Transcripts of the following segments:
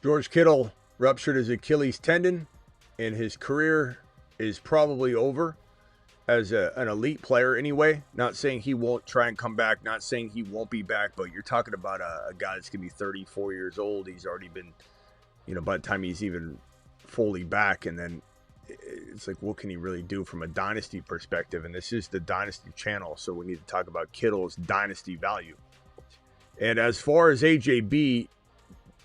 George Kittle ruptured his Achilles tendon, and his career is probably over as an elite player anyway. Not saying he won't try and come back, not saying he won't be back, but you're talking about a guy that's going to be 34 years old. He's already been, by the time he's even fully back, and then it's like, what can he really do from a dynasty perspective? And this is the Dynasty channel, so we need to talk about Kittle's dynasty value. And as far as AJB,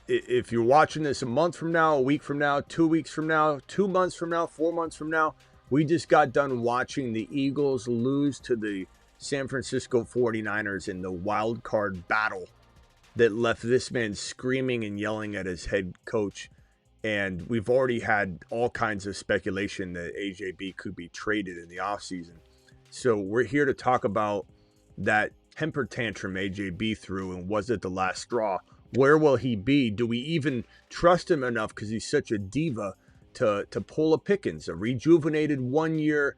if you're watching this a month from now, a week from now, 2 weeks from now, 2 months from now, 4 months from now, we just got done watching the Eagles lose to the San Francisco 49ers in the wild card battle that left this man screaming and yelling at his head coach. And we've already had all kinds of speculation that AJB could be traded in the offseason. So we're here to talk about that temper tantrum AJB threw, and was it the last straw? Where will he be? Do we even trust him enough because he's such a diva to pull a Pickens, a rejuvenated 1 year?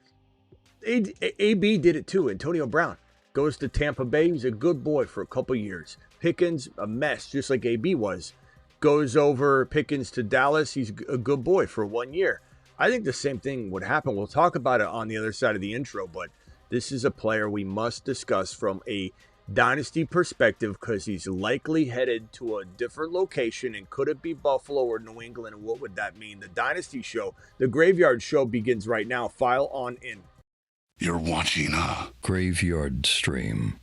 AB did it too. Antonio Brown goes to Tampa Bay. He's a good boy for a couple years. Pickens, a mess, just like AB was. Goes over Pickens to Dallas. He's a good boy for 1 year. I think the same thing would happen. We'll talk about it on the other side of the intro, but this is a player we must discuss from a dynasty perspective because he's likely headed to a different location. And could it be Buffalo or New England? And what would that mean? The Dynasty Show, the Graveyard Show, begins right now. File on in. You're watching a Graveyard Stream.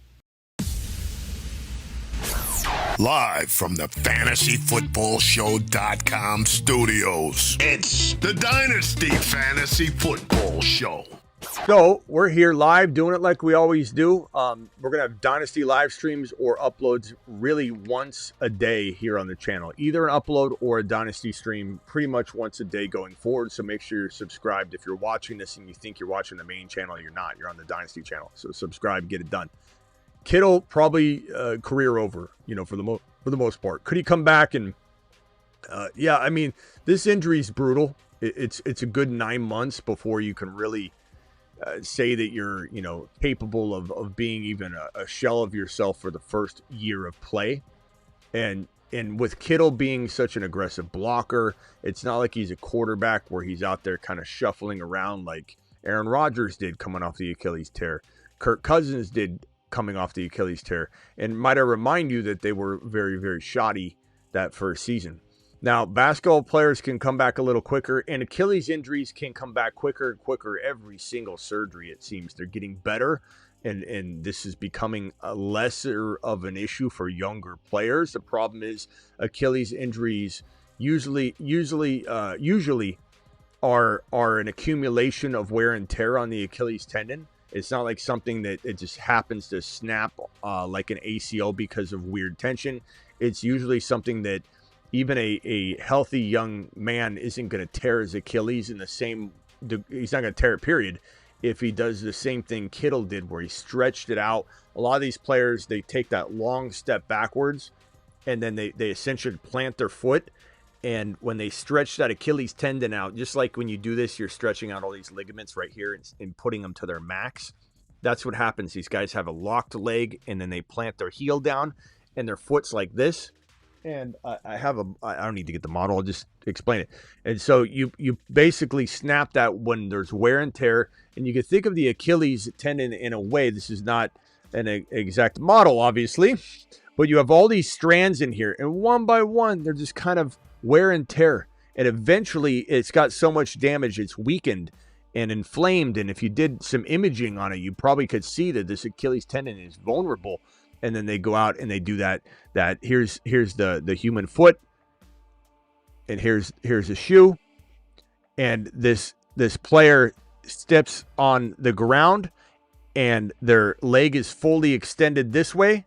Live from the FantasyFootballShow.com studios. It's the Dynasty Fantasy Football Show. So we're here live doing it like we always do. We're going to have Dynasty live streams or uploads really once a day here on the channel. Either an upload or a Dynasty stream pretty much once a day going forward. So make sure you're subscribed. If you're watching this and you think you're watching the main channel, you're not. You're on the Dynasty channel. So subscribe, get it done. Kittle probably career over, for the most part. Could he come back? And yeah, I mean, this injury is brutal. It's a good 9 months before you can really say that you're, capable of being even a shell of yourself for the first year of play. And with Kittle being such an aggressive blocker, it's not like he's a quarterback where he's out there kind of shuffling around like Aaron Rodgers did coming off the Achilles tear. Kirk Cousins did coming off the Achilles tear. And might I remind you that they were very, very shoddy that first season. Now, basketball players can come back a little quicker, and Achilles injuries can come back quicker and quicker every single surgery, it seems. They're getting better, and this is becoming a lesser of an issue for younger players. The problem is Achilles injuries usually are an accumulation of wear and tear on the Achilles tendon. It's not like something that it just happens to snap like an ACL because of weird tension. It's usually something that even a healthy young man isn't going to tear his Achilles in the same. He's not going to tear it, period, if he does the same thing Kittle did where he stretched it out. A lot of these players, they take that long step backwards and then they essentially plant their foot. And when they stretch that Achilles tendon out, just like when you do this, you're stretching out all these ligaments right here and putting them to their max. That's what happens. These guys have a locked leg and then they plant their heel down and their foot's like this. And I don't need to get the model. I'll just explain it. And so you basically snap that when there's wear and tear. And you can think of the Achilles tendon in a way. This is not an exact model, obviously. But you have all these strands in here. And one by one, they're just kind of wear and tear. And eventually, it's got so much damage, it's weakened and inflamed. And if you did some imaging on it, you probably could see that this Achilles tendon is vulnerable. And then they go out and they do that here's the human foot, and here's a shoe, and this player steps on the ground and their leg is fully extended this way,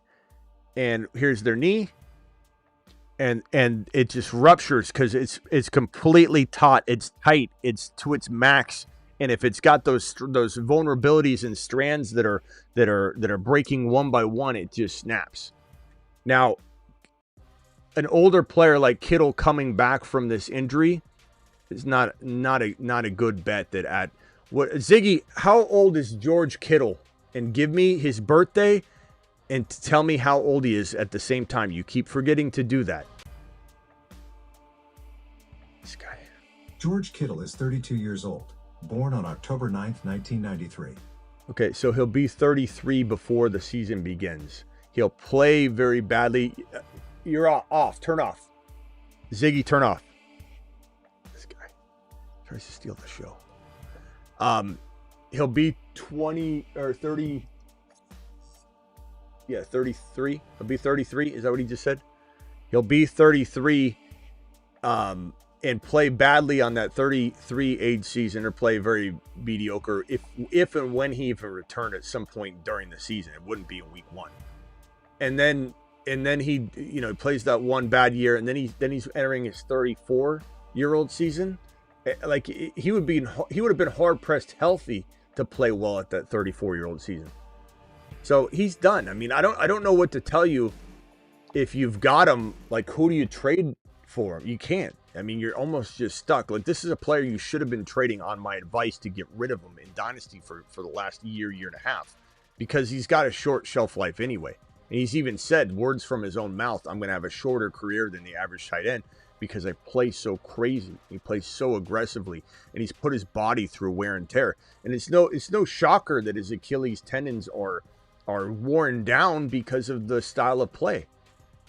and here's their knee, and it just ruptures because it's completely taut, it's tight, it's to its max. And if it's got those vulnerabilities and strands that are breaking one by one, it just snaps. Now, an older player like Kittle coming back from this injury is not a good bet. Ziggy, how old is George Kittle? And give me his birthday and tell me how old he is at the same time. You keep forgetting to do that. This guy. George Kittle is 32 years old, born on October 9th, 1993. Okay, so he'll be 33 before the season begins. He'll play very badly. You're off. Turn off. Ziggy, turn off. This guy tries to steal the show. He'll be 20 or 30. Yeah, 33. He'll be 33. Is that what he just said? He'll be 33 and play badly on that 33 age season, or play very mediocre if and when he even returned at some point during the season. It wouldn't be in week 1. And then he, you know, he plays that one bad year, and then he's entering his 34-year-old season. Like, he would have been hard pressed healthy to play well at that 34-year-old season. So he's done. I mean, I don't know what to tell you. If you've got him, like, who do you trade for him? You can't. I mean, you're almost just stuck. Like, this is a player you should have been trading on my advice to get rid of him in Dynasty for the last year and a half, because he's got a short shelf life anyway. And he's even said, words from his own mouth, I'm going to have a shorter career than the average tight end because I play so crazy. He plays so aggressively, and he's put his body through wear and tear. And it's no shocker that his Achilles tendons are worn down because of the style of play.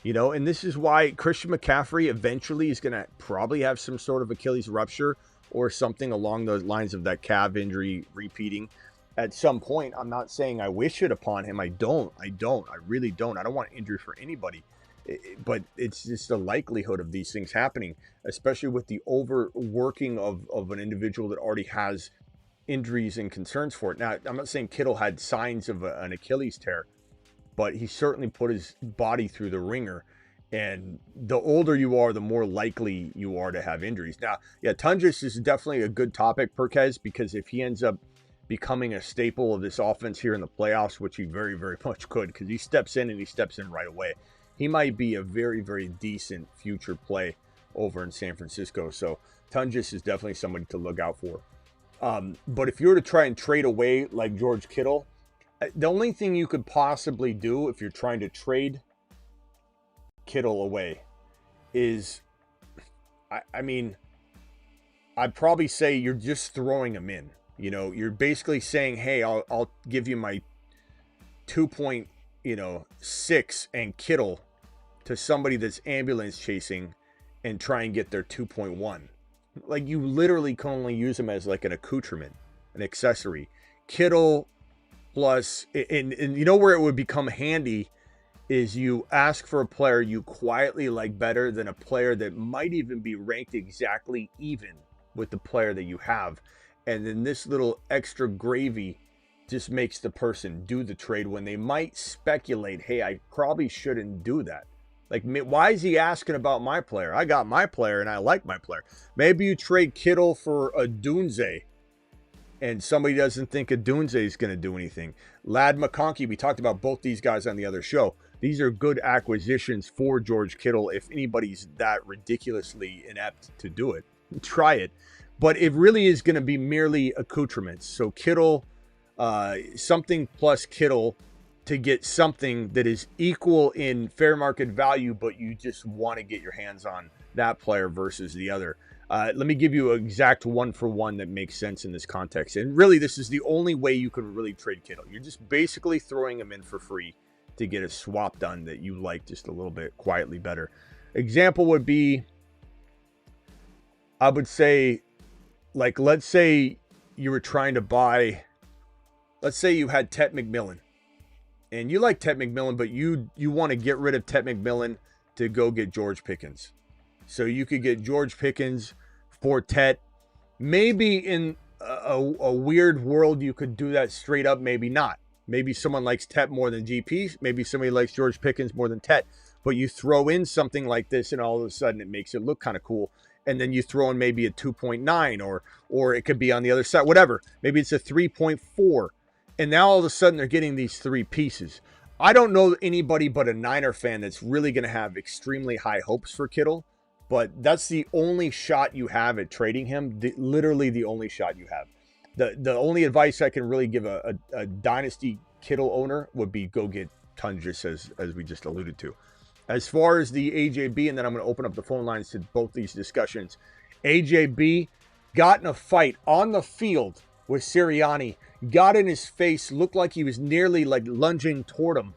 You know, and this is why Christian McCaffrey eventually is going to probably have some sort of Achilles rupture or something along those lines of that calf injury repeating at some point. I'm not saying I wish it upon him. I really don't. I don't want injury for anybody. But it's just the likelihood of these things happening, especially with the overworking of an individual that already has injuries and concerns for it. Now, I'm not saying Kittle had signs of an Achilles tear, but he certainly put his body through the ringer. And the older you are, the more likely you are to have injuries. Now, yeah, Tundris is definitely a good topic, Perkez, because if he ends up becoming a staple of this offense here in the playoffs, which he very, very much could, because he steps in and he steps in right away, he might be a very, very decent future play over in San Francisco. So Tundris is definitely somebody to look out for. But if you were to try and trade away like George Kittle, the only thing you could possibly do if you're trying to trade Kittle away is, I mean, I'd probably say you're just throwing him in. You know, you're basically saying, hey, I'll give you my 2.6 and Kittle to somebody that's ambulance chasing and try and get their 2.1. Like, you literally can only use him as like an accoutrement, an accessory. Kittle plus, and you know where it would become handy is you ask for a player you quietly like better than a player that might even be ranked exactly even with the player that you have. And then this little extra gravy just makes the person do the trade when they might speculate, hey, I probably shouldn't do that. Like, why is he asking about my player? I got my player and I like my player. Maybe you trade Kittle for a Dunze and somebody doesn't think a Dunze is going to do anything. Lad McConkey, we talked about both these guys on the other show. These are good acquisitions for George Kittle. If anybody's that ridiculously inept to do it, try it. But it really is going to be merely accoutrements. So Kittle, something plus Kittle to get something that is equal in fair market value, but you just want to get your hands on that player versus the other. Let me give you an exact one-for-one that makes sense in this context. And really, this is the only way you can really trade Kittle. You're just basically throwing him in for free to get a swap done that you like just a little bit quietly better. Example would be, I would say, like, let's say you were trying to buy, let's say you had Tet McMillan. And you like Tet McMillan, but you want to get rid of Tet McMillan to go get George Pickens. So you could get George Pickens for Tet. Maybe in a weird world you could do that straight up, maybe not. Maybe someone likes Tet more than GP. Maybe somebody likes George Pickens more than Tet. But you throw in something like this and all of a sudden it makes it look kind of cool. And then you throw in maybe a 2.9 or it could be on the other side, whatever. Maybe it's a 3.4. And now all of a sudden they're getting these three pieces. I don't know anybody but a Niner fan that's really going to have extremely high hopes for Kittle, but that's the only shot you have at trading him. Literally the only shot you have. The only advice I can really give a Dynasty Kittle owner would be go get Tundris, as we just alluded to. As far as the AJB, and then I'm going to open up the phone lines to both these discussions. AJB got in a fight on the field with Sirianni, got in his face, looked like he was nearly like lunging toward him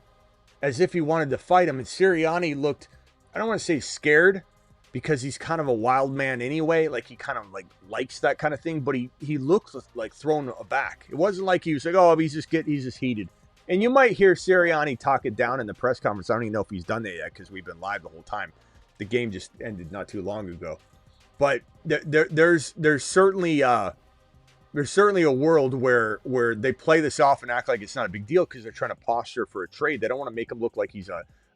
as if he wanted to fight him. And Sirianni looked, I don't want to say scared, because he's kind of a wild man anyway. Like he kind of like likes that kind of thing, but he looked like thrown aback. It wasn't like he was like, oh, he's just heated. And you might hear Sirianni talk it down in the press conference. I don't even know if he's done that yet because we've been live the whole time. The game just ended not too long ago. But there's certainly a world where they play this off and act like it's not a big deal because they're trying to posture for a trade. They don't want to make him look like he's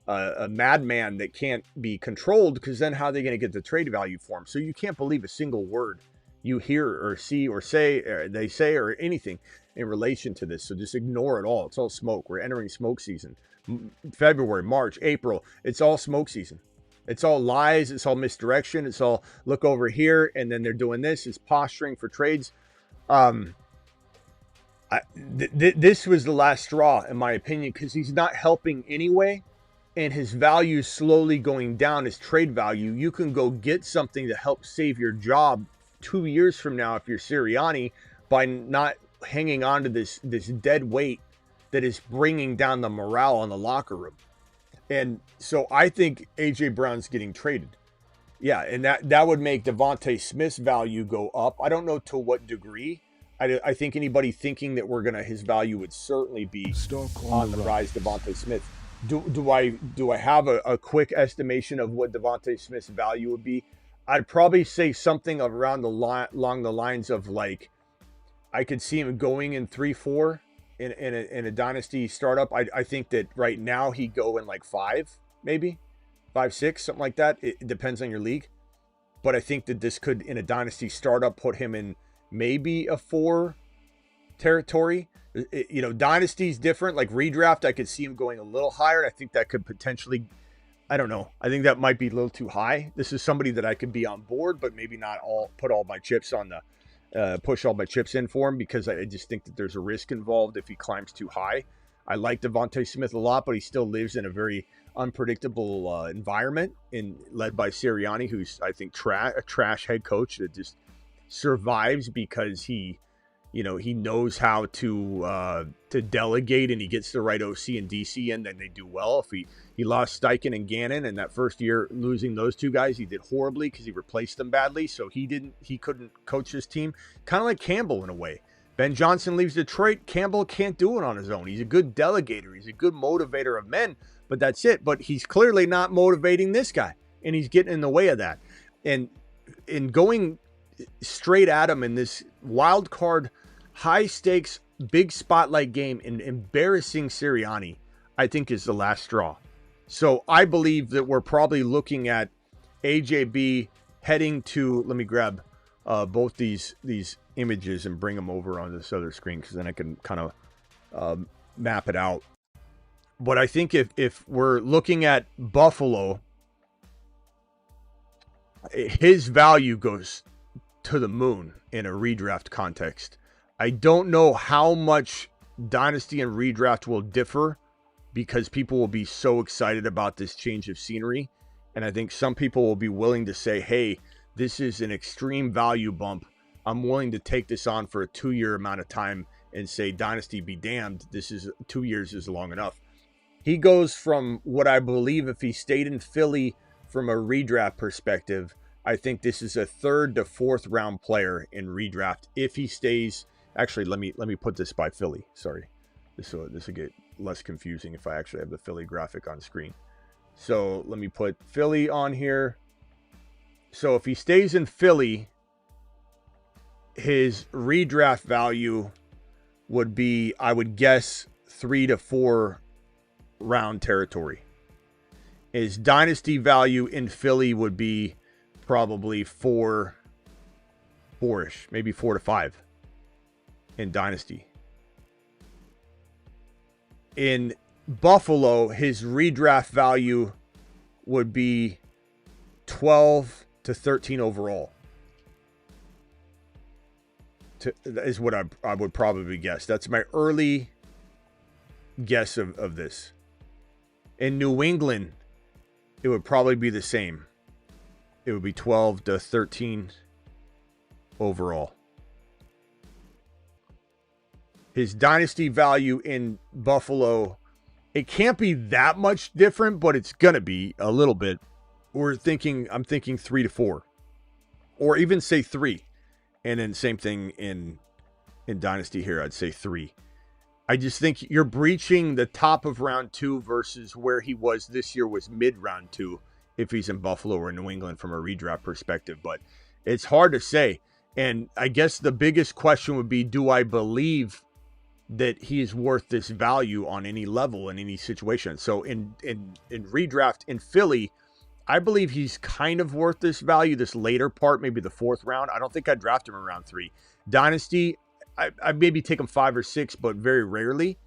a madman that can't be controlled, because then how are they going to get the trade value for him? So you can't believe a single word you hear or see or say, or they say, or anything in relation to this. So just ignore it all. It's all smoke. We're entering smoke season. February, March, April, it's all smoke season. It's all lies. It's all misdirection. It's all look over here, and then they're doing this. It's posturing for trades. This was the last straw, in my opinion, because he's not helping anyway, and his value is slowly going down. His trade value. You can go get something to help save your job 2 years from now if you're Sirianni, by not hanging on to this dead weight that is bringing down the morale in the locker room. And so I think AJ Brown's getting traded. Yeah, and that would make Devontae Smith's value go up. I don't know to what degree. I think anybody thinking that his value would certainly be on the rise. Devontae Smith. Do I have a quick estimation of what Devontae Smith's value would be? I'd probably say something along the lines of, like, I could see him going in 3-4 in a dynasty startup. I think that right now he'd go in like 5, maybe 5-6, something like that. It depends on your league, but I think that this could, in a dynasty startup, put him in maybe a 4 territory. Dynasty's different. Like redraft, I could see him going a little higher. And I think that could potentially, I don't know. I think that might be a little too high. This is somebody that I could be on board, but maybe not put all my chips on the, push all my chips in for him, because I just think that there's a risk involved if he climbs too high. I like Devontae Smith a lot, but he still lives in a very unpredictable environment, led by Sirianni, who's, I think, a trash head coach that just survives because he knows how to delegate, and he gets the right OC and DC, and then they do well. If he lost Steichen and Gannon, and that first year losing those two guys, he did horribly because he replaced them badly. So he couldn't coach his team, kind of like Campbell in a way. Ben Johnson leaves Detroit. Campbell can't do it on his own. He's a good delegator. He's a good motivator of men, but that's it. But he's clearly not motivating this guy, and he's getting in the way of that. And in going straight at him in this wild card, high stakes, big spotlight game, and embarrassing Sirianni, I think is the last straw. So I believe that we're probably looking at AJB heading to, let me grab both these images and bring them over on this other screen, because then I can kind of map it out. But I think if we're looking at Buffalo, his value goes to the moon in a redraft context. I don't know how much Dynasty and redraft will differ, because people will be so excited about this change of scenery. And I think some people will be willing to say, hey, this is an extreme value bump. I'm willing to take this on for a 2-year amount of time and say, Dynasty be damned. 2 years is long enough. He goes from what I believe, if he stayed in Philly from a redraft perspective, I think this is a 3rd to 4th round player in redraft. If he stays, actually, let me put this by Philly. Sorry. This will get less confusing if I actually have the Philly graphic on screen. So let me put Philly on here. So if he stays in Philly, his redraft value would be, I would guess, 3 to 4 round territory. His dynasty value in Philly would be probably 4-ish, maybe 4 to 5 in dynasty. In Buffalo, his redraft value would be 12 to 13 overall. Is what I would probably guess. That's my early guess of this. In New England, it would probably be the same. It would be 12 to 13 overall. His dynasty value in Buffalo, it can't be that much different, but it's going to be a little bit. I'm thinking 3 to 4. Or even say 3. And then same thing in Dynasty here, I'd say 3. I just think you're breaching the top of round 2 versus where he was this year was mid round 2 if he's in Buffalo or New England from a redraft perspective. But it's hard to say. And I guess the biggest question would be, do I believe that he is worth this value on any level in any situation? So in redraft in Philly, I believe he's kind of worth this value, this later part, maybe the 4th round. I don't think I'd draft him around 3. Dynasty, I maybe take him 5 or 6, but very rarely.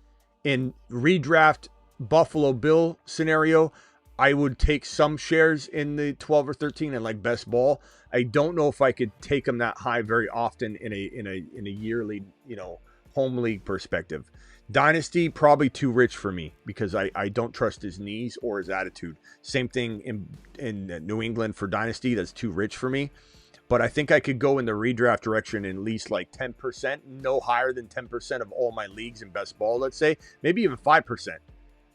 In redraft Buffalo Bill scenario, I would take some shares in the 12 or 13 and like best ball. I don't know if I could take him that high very often in a yearly, home league perspective. Dynasty, probably too rich for me because I don't trust his knees or his attitude. Same thing in New England for Dynasty. That's too rich for me. But I think I could go in the redraft direction at least like 10%, no higher than 10% of all my leagues in best ball, let's say. Maybe even 5%.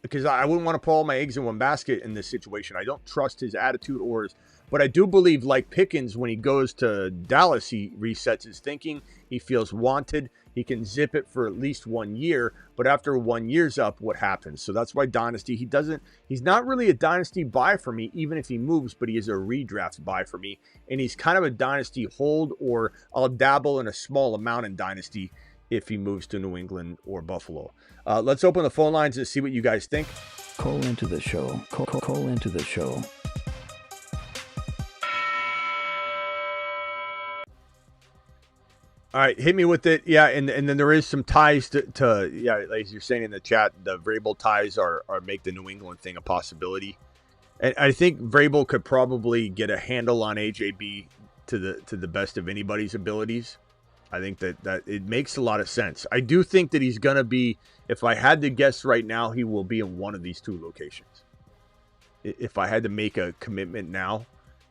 Because I wouldn't want to put all my eggs in one basket in this situation. I don't trust his attitude or his... But I do believe, like Pickens, when he goes to Dallas, he resets his thinking. He feels wanted. He can zip it for at least 1 year. But after 1 year's up, what happens? So that's why Dynasty, he's not really a Dynasty buy for me, even if he moves, but he is a redraft buy for me. And he's kind of a Dynasty hold, or I'll dabble in a small amount in Dynasty if he moves to New England or Buffalo. Let's open the phone lines and see what you guys think. Call into the show. Call into the show. All right, hit me with it. Yeah, and then there is some ties to yeah, as you're saying in the chat, the Vrabel ties are make the New England thing a possibility. And I think Vrabel could probably get a handle on AJB to the best of anybody's abilities. I think that it makes a lot of sense. I do think that he's going to be, if I had to guess right now, he will be in one of these 2 locations. If I had to make a commitment now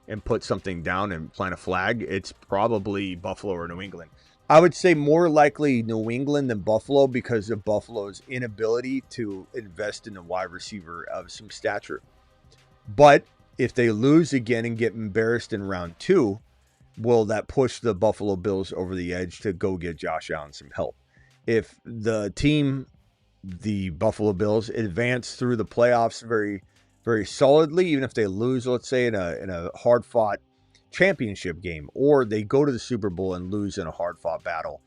and put something down and plant a flag, it's probably Buffalo or New England. I would say more likely New England than Buffalo because of Buffalo's inability to invest in a wide receiver of some stature. But if they lose again and get embarrassed in round 2, will that push the Buffalo Bills over the edge to go get Josh Allen some help? If the team, the Buffalo Bills, advance through the playoffs very, very solidly, even if they lose, let's say, in a hard-fought championship game, or they go to the Super Bowl and lose in a hard-fought battle,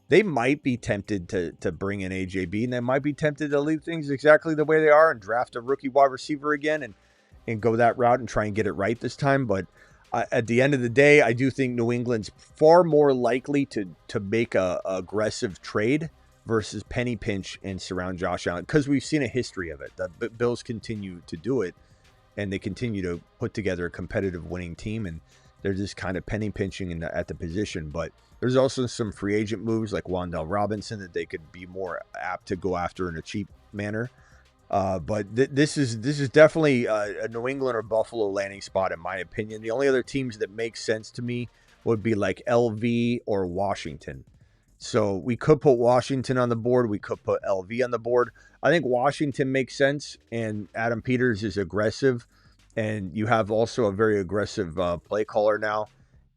they might be tempted to bring in AJB, and they might be tempted to leave things exactly the way they are and draft a rookie wide receiver again and go that route and try and get it right this time. But at the end of the day, I do think New England's far more likely to make a aggressive trade versus penny pinch and surround Josh Allen, because we've seen a history of it. The Bills continue to do it, and they continue to put together a competitive winning team, and they're just kind of penny pinching at the position. But there's also some free agent moves like Wan'Dale Robinson that they could be more apt to go after in a cheap manner. But this is definitely a New England or Buffalo landing spot, in my opinion. The only other teams that make sense to me would be like LV or Washington. So we could put Washington on the board. We could put LV on the board. I think Washington makes sense, and Adam Peters is aggressive. And you have also a very aggressive play caller now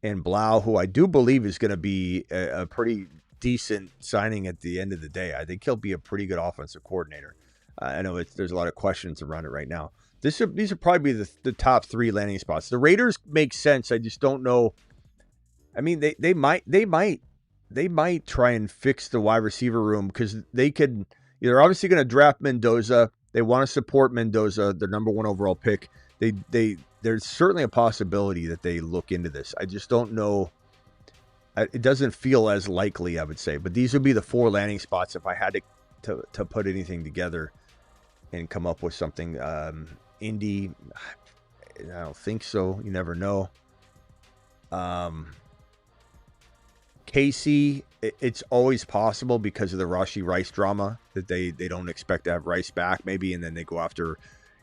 in Blau, who I do believe is going to be a pretty decent signing at the end of the day. I think he'll be a pretty good offensive coordinator. I know there's a lot of questions around it right now. These are probably the top 3 landing spots. The Raiders make sense. I just don't know. I mean, they might try and fix the wide receiver room, because they're obviously going to draft Mendoza. They want to support Mendoza, their number 1 overall pick. There's certainly a possibility that they look into this. I just don't know. It doesn't feel as likely, I would say. But these would be the 4 landing spots if I had to put anything together and come up with something. Indy, I don't think so. You never know. Casey, it's always possible because of the Rashee Rice drama that they don't expect to have Rice back maybe, and then they go after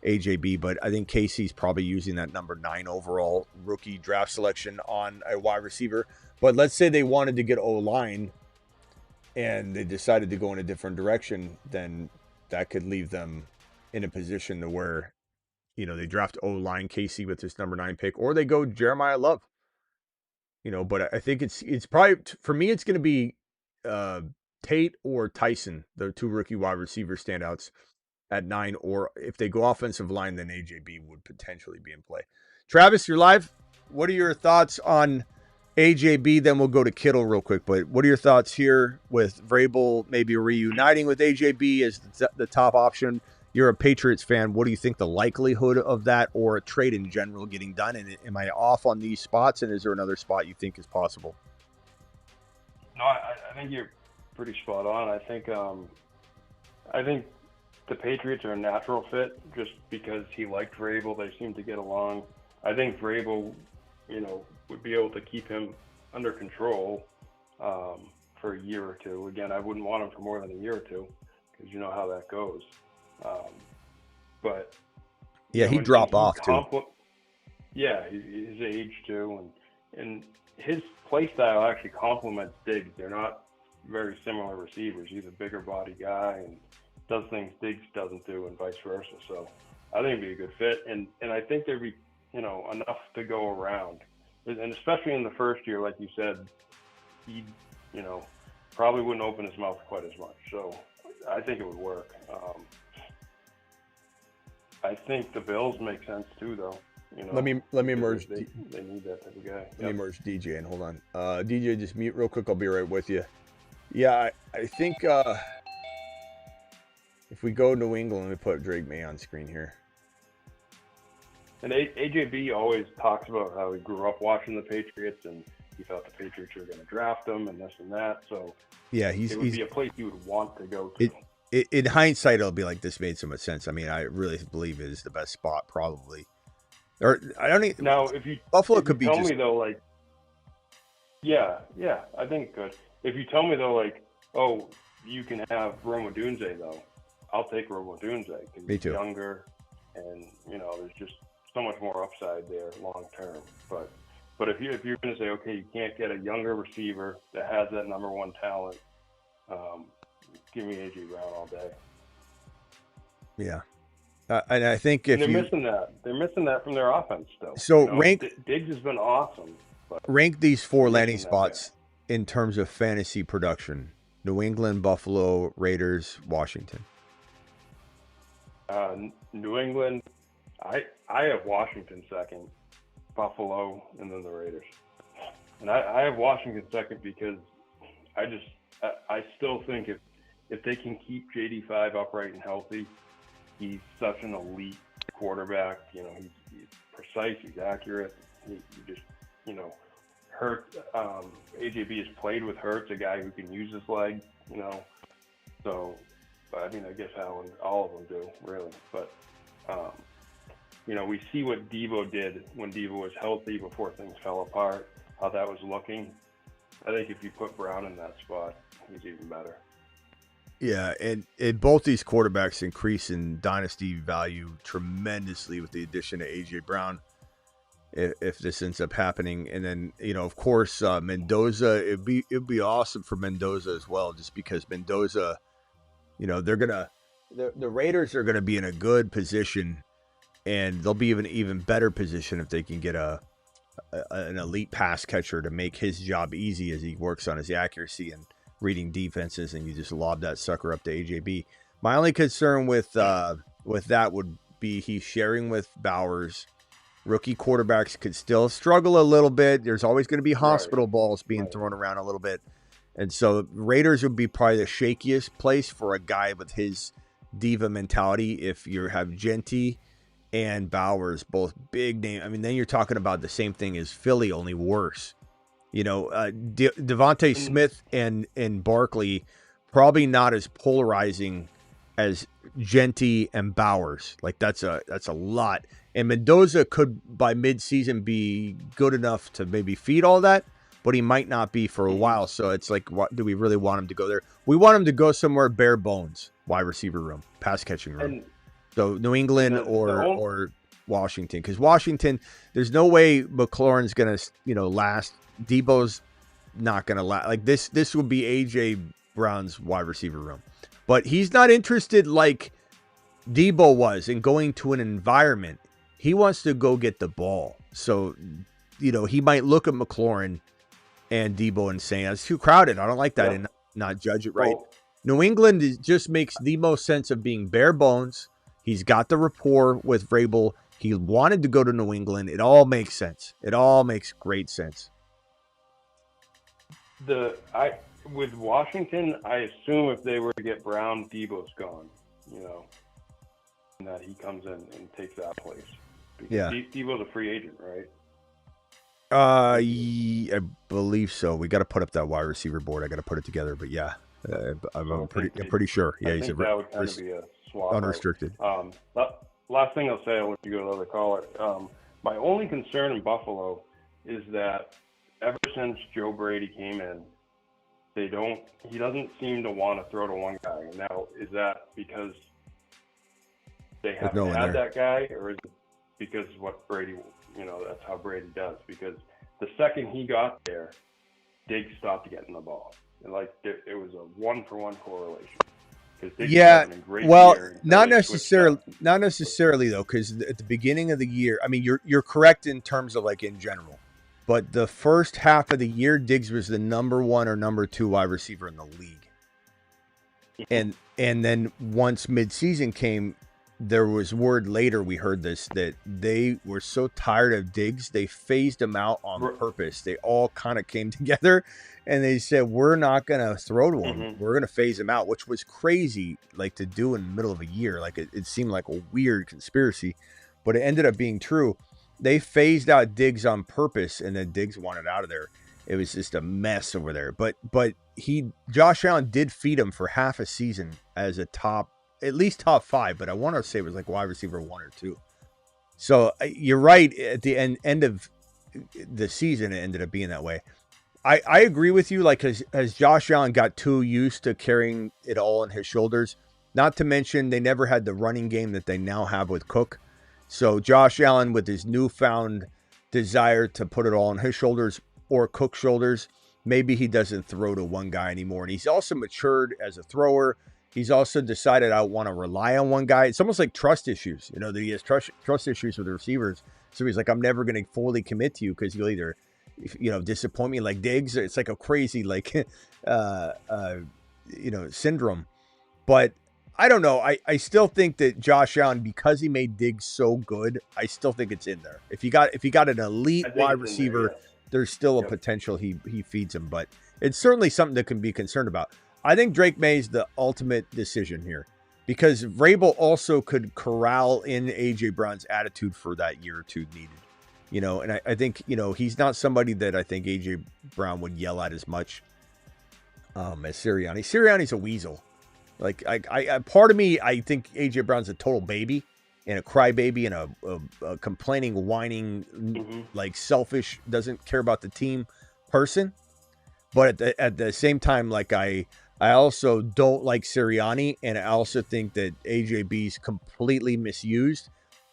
AJB, but I think Casey's probably using that number 9 overall rookie draft selection on a wide receiver. But let's say they wanted to get O-line and they decided to go in a different direction, then that could leave them in a position to where, they draft O-line Casey with this number 9 pick, or they go Jeremiah Love. But I think it's probably, for me, it's going to be Tate or Tyson, the 2 rookie wide receiver standouts at 9, or if they go offensive line, then AJB would potentially be in play. Travis, you're live. What are your thoughts on AJB? Then we'll go to Kittle real quick, but what are your thoughts here with Vrabel maybe reuniting with AJB as the top option? You're a Patriots fan. What do you think the likelihood of that, or a trade in general getting done? And am I off on these spots? And is there another spot you think is possible? No, I think you're pretty spot on. I think the Patriots are a natural fit just because he liked Vrabel. They seem to get along. I think Vrabel, would be able to keep him under control for a year or two. Again, I wouldn't want him for more than a year or two because you know how that goes. But yeah, he'd drop off too. Yeah, his age too, and his play style actually complements Diggs. They're not very similar receivers. He's a bigger body guy and does things Diggs doesn't do, and vice versa. So I think it'd be a good fit, and I think there'd be enough to go around, and especially in the first year, like you said, he probably wouldn't open his mouth quite as much. So I think it would work. I think the Bills make sense too, though. Let me merge. They need that type of guy. Let me merge DJ and hold on. DJ, just mute real quick. I'll be right with you. Yeah, I think if we go New England, let me put Drake May on screen here. And AJB always talks about how he grew up watching the Patriots and he thought the Patriots were going to draft him and this and that. So yeah, it would be a place he would want to go to. In hindsight, it'll be like, this made so much sense. I mean, I really believe it is the best spot, probably. Or I don't even. Now, Buffalo if could be. Tell me though, like, yeah, I think it could. If you tell me though, like, oh, you can have Rome Odunze though, I'll take Rome Odunze because he's younger, and there's just so much more upside there long term. But if you're going to say, okay, you can't get a younger receiver that has that number 1 talent, give me AJ Brown all day. Yeah. And I think they're missing that from their offense still. So Diggs has been awesome. But rank these 4 landing spots in terms of fantasy production: New England, Buffalo, Raiders, Washington. New England, I have Washington second, Buffalo, and then the Raiders. And I have Washington second because I still think if they can keep JD5 upright and healthy, he's such an elite quarterback. He's precise, he's accurate. He just, Hurts. AJB has played with Hurts, a guy who can use his leg. So, I mean, I guess all of them do really. But we see what Devo did when Devo was healthy before things fell apart. How that was looking. I think if you put Brown in that spot, he's even better. Yeah, and both these quarterbacks increase in dynasty value tremendously with the addition of A.J. Brown, if this ends up happening. And then, of course, Mendoza, it'd be awesome for Mendoza as well, just because Mendoza, the Raiders are going to be in a good position, and they'll be even better position if they can get an elite pass catcher to make his job easy as he works on his accuracy and reading defenses, and you just lob that sucker up to AJB. My only concern with that would be he's sharing with Bowers. Rookie quarterbacks could still struggle a little bit. There's always going to be hospital balls being thrown around a little bit. And so Raiders would be probably the shakiest place for a guy with his diva mentality if you have Genty and Bowers, both big name. I mean, then you're talking about the same thing as Philly, only worse. Devontae Smith and Barkley probably not as polarizing as Genty and Bowers. Like that's a lot. And Mendoza could by midseason be good enough to maybe feed all that, but he might not be for a while. So it's like, what do we really want him to go there? We want him to go somewhere bare bones, wide receiver room, pass catching room. So New England The- the or Washington, because Washington, there's no way McLaurin's gonna last. Debo's not gonna last. Like this would be AJ Brown's wide receiver room, but he's not interested like Debo was in going to an environment. He wants to go get the ball. So he might look at McLaurin and Debo and saying it's too crowded. I don't like that, and not judge it right. Well, New England just makes the most sense of being bare bones. He's got the rapport with Vrabel. He wanted to go to New England. It all makes sense. It all makes great sense. With Washington, I assume if they were to get Brown, Debo's gone. And that he comes in and takes that place. Because Yeah. Debo's a free agent, right? I believe so. We got to put up that wide receiver board. I got to put it together, but yeah, I'm pretty sure. Yeah, I he's think that would kind of be a swap. unrestricted. Last thing I'll say, I'll let you go to the other caller. My only concern in Buffalo is that ever since Joe Brady came in, he doesn't seem to want to throw to one guy. Now, is that because they haven't had that guy, or is it because what Brady, that's how Brady does? Because the second he got there, Diggs stopped getting the ball. And it was a 1-for-1 correlation. Yeah, well, not necessarily though, because at the beginning of the year, I mean, you're correct in terms of like in general, but the first half of the year, Diggs was the number 1 or number 2 wide receiver in the league, and then once midseason came, there was word later, we heard this, that they were so tired of Diggs, they phased him out on purpose. They all kind of came together and they said, we're not going to throw to him. We're going to phase him out, which was crazy, like to do in the middle of a year. Like it seemed like a weird conspiracy, but it ended up being true. They phased out Diggs on purpose, and then Diggs wanted out of there. It was just a mess over there. But Josh Allen did feed him for half a season as a at least top 5, but I want to say it was like wide receiver 1 or 2. So you're right. At the end of the season, it ended up being that way. I agree with you. Like, as Josh Allen got too used to carrying it all on his shoulders, not to mention they never had the running game that they now have with Cook. So Josh Allen, with his newfound desire to put it all on his shoulders or Cook's shoulders, maybe he doesn't throw to one guy anymore. And he's also matured as a thrower. He's also decided I want to rely on one guy. It's almost like trust issues, that he has trust issues with the receivers. So he's like, I'm never going to fully commit to you because you'll either, disappoint me like Diggs. It's like a crazy, syndrome. But I don't know. I still think that Josh Allen, because he made Diggs so good, I still think it's in there. If you got an elite wide receiver, there's still a potential he feeds him. But it's certainly something that can be concerned about. I think Drake May's the ultimate decision here, because Vrabel also could corral in A.J. Brown's attitude for that year or two needed, and I think, he's not somebody that I think A.J. Brown would yell at as much as Sirianni. Sirianni's a weasel. Like, I part of me, I think A.J. Brown's a total baby and a crybaby and a complaining, whining, like selfish, doesn't care about the team person. But at the same time, like I also don't like Sirianni, and I also think that AJB's completely misused.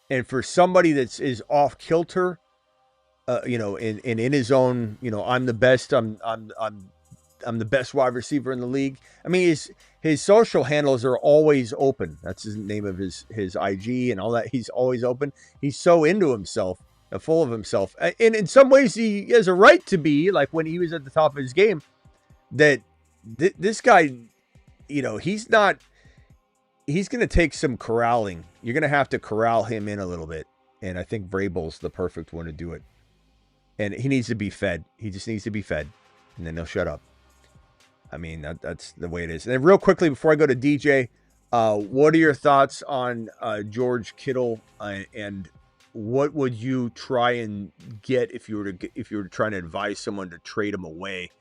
And for somebody that is off kilter, in his own, I'm the best. I'm the best wide receiver in the league. I mean, his social handles are always open. That's his name of his IG and all that. He's always open. He's so into himself, full of himself, and in some ways he has a right to be. Like when he was at the top of his game, that this guy, he's not. He's going to take some corralling. You're going to have to corral him in a little bit, and I think Vrabel's the perfect one to do it. And he needs to be fed. He just needs to be fed, and then he'll shut up. I mean, that's the way it is. And then real quickly, before I go to DJ, what are your thoughts on George Kittle, and what would you try and get if you were trying to advise someone to trade him away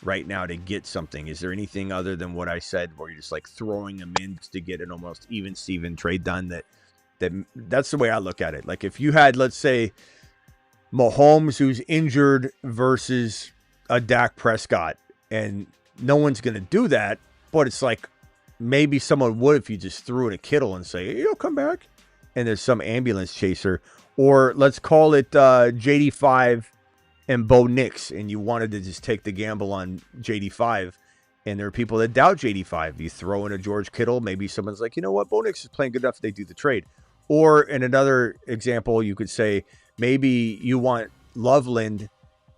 right now to get something? Is there anything other than what I said, where you're just like throwing him in to get an almost even Steven trade done? That's the way I look at it. Like if you had, let's say, Mahomes who's injured versus a Dak Prescott, and no one's going to do that, but it's like maybe someone would if you just threw in a Kittle and say, hey, you'll come back. and there's some ambulance chaser, or let's call it JD5 and Bo Nix, and you wanted to just take the gamble on JD5, and there are people that doubt JD5. You throw in a George Kittle, maybe someone's like, you know what, Bo Nix is playing good enough, they do the trade. Or in another example, you could say maybe you want Loveland,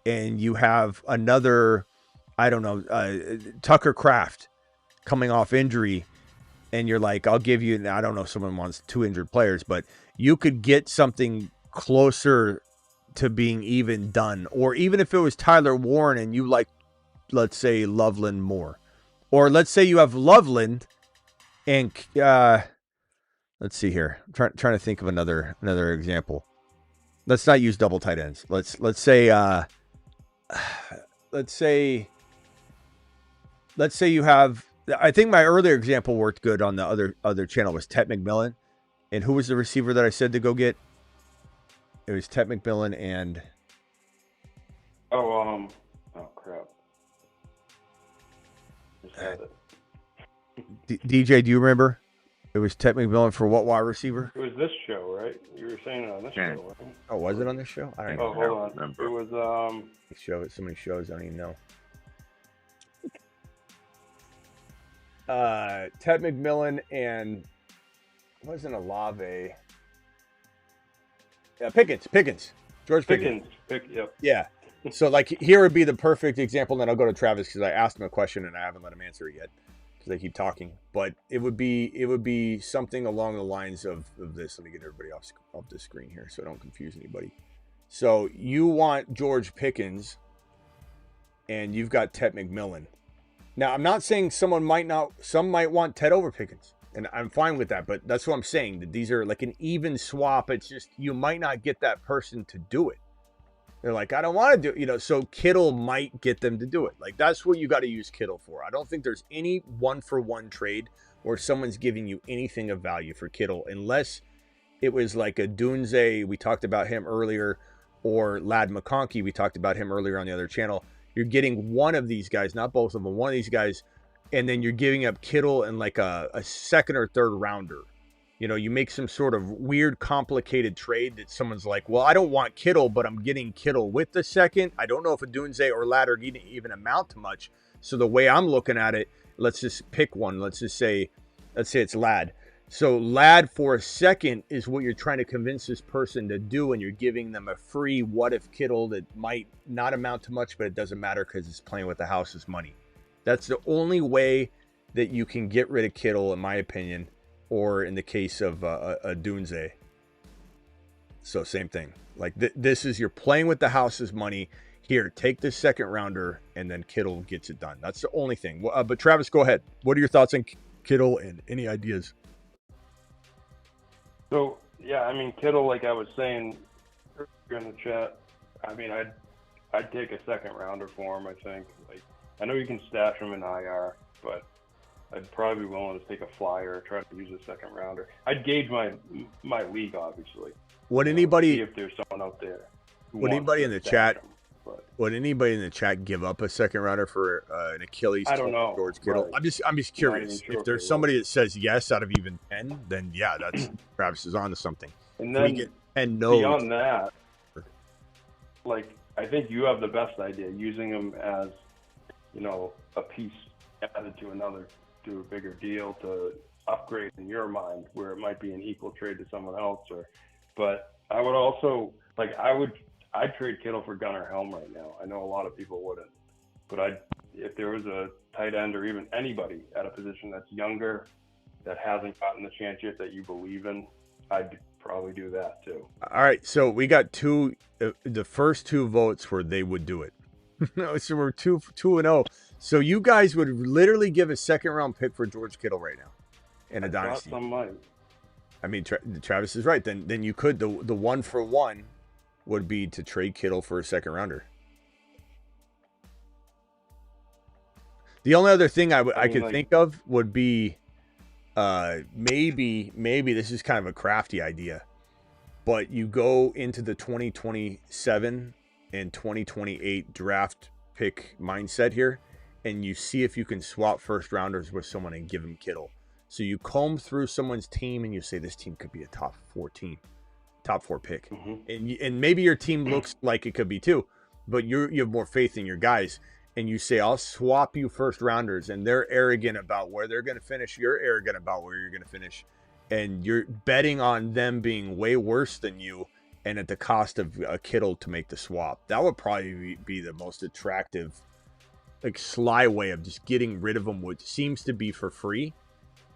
and you have another, I don't know, Tucker Kraft coming off injury, and you're like, I'll give you, I don't know if someone wants 2 injured players, but you could get something closer to being even done. Or even if it was Tyler Warren and you like, let's say, Loveland more. Or let's say you have Loveland and, let's see here. I'm trying to think of another example. Let's not use double tight ends. Let's say you have, I think my earlier example worked good on the other channel was Ted McMillan. And who was the receiver that I said to go get? It was Ted McMillan and... Oh crap. Just had it. DJ, do you remember? It was Ted McMillan for what wide receiver? It was this show, right? You were saying it on this show, right? Oh, was it on this show? I don't Oh, even hold on. It was show. So many shows, I don't even know. Ted McMillan and it wasn't Olave. Yeah, Pickens. George Pickens. Yep. Yeah. So like here would be the perfect example. And then I'll go to Travis because I asked him a question and I haven't let him answer it yet because they keep talking. But it would be something along the lines of this. Let me get everybody off the screen here so I don't confuse anybody. So you want George Pickens and you've got Ted McMillan. Now, I'm not saying some might want Ted over Pickens, and I'm fine with that, but that's what I'm saying, that these are like an even swap. It's just, you might not get that person to do it. They're like, I don't want to do it, so Kittle might get them to do it. Like, that's what you got to use Kittle for. I don't think there's any one-for-one trade where someone's giving you anything of value for Kittle, unless it was like a Dunze, we talked about him earlier, or Ladd McConkey, we talked about him earlier on the other channel. You're getting one of these guys, not both of them, one of these guys, and then you're giving up Kittle and like a second or third rounder. You know, you make some sort of weird, complicated trade that someone's like, well, I don't want Kittle, but I'm getting Kittle with the second. I don't know if a Dunze or Ladd are even amount to much. So the way I'm looking at it, let's just pick one. Let's say it's Ladd. So Ladd for a second is what you're trying to convince this person to do, and you're giving them a free what if Kittle that might not amount to much, but it doesn't matter because it's playing with the house's money. That's the only way that you can get rid of Kittle, in my opinion, or in the case of a Dunze. So same thing. Like this is, you're playing with the house's money. Here, take this second rounder, and then Kittle gets it done. That's the only thing. But Travis, go ahead. What are your thoughts on Kittle and any ideas? So, yeah, I mean, Kittle, like I was saying earlier in the chat, I mean, I'd take a second rounder for him, I think. Like, I know you can stash him in IR, but I'd probably be willing to take a flyer, try to use a second rounder. I'd gauge my league, obviously. Would anybody, see if there's someone out there who would wants anybody to in the stash chat, him, but would anybody in the chat give up a second rounder for an Achilles? I don't know. George Kittle. Right. I'm just curious. Sure If there's somebody that says yes out of even 10, then yeah, that's Travis is onto something. And Can we then get 10 no's? beyond that, like, I think you have the best idea, using them as, you know, a piece added to another, to a bigger deal to upgrade in your mind, where it might be an equal trade to someone else. But I would also, like, I'd trade Kittle for Gunnar Helm right now. I know a lot of people wouldn't, but if there was a tight end or even anybody at a position that's younger, that hasn't gotten the chance yet that you believe in, I'd probably do that too. All right, so we got the first 2 votes where they would do it. No, so we're 2-0. So you guys would literally give a second round pick for George Kittle right now in a dynasty. Some might. I mean, Travis is right. Then you could, the 1-for-1 would be to trade Kittle for a second rounder. The only other thing I could think of would be maybe this is kind of a crafty idea, but you go into the 2027 and 2028 draft pick mindset here, and you see if you can swap first rounders with someone and give them Kittle. So you comb through someone's team and you say this team could be a top 4 pick, and maybe your team looks like it could be too, but you have more faith in your guys, and you say I'll swap you first rounders, and they're arrogant about where they're going to finish. You're arrogant about where you're going to finish, and you're betting on them being way worse than you, and at the cost of a Kittle to make the swap. That would probably be the most attractive, like sly way of just getting rid of them, which seems to be for free,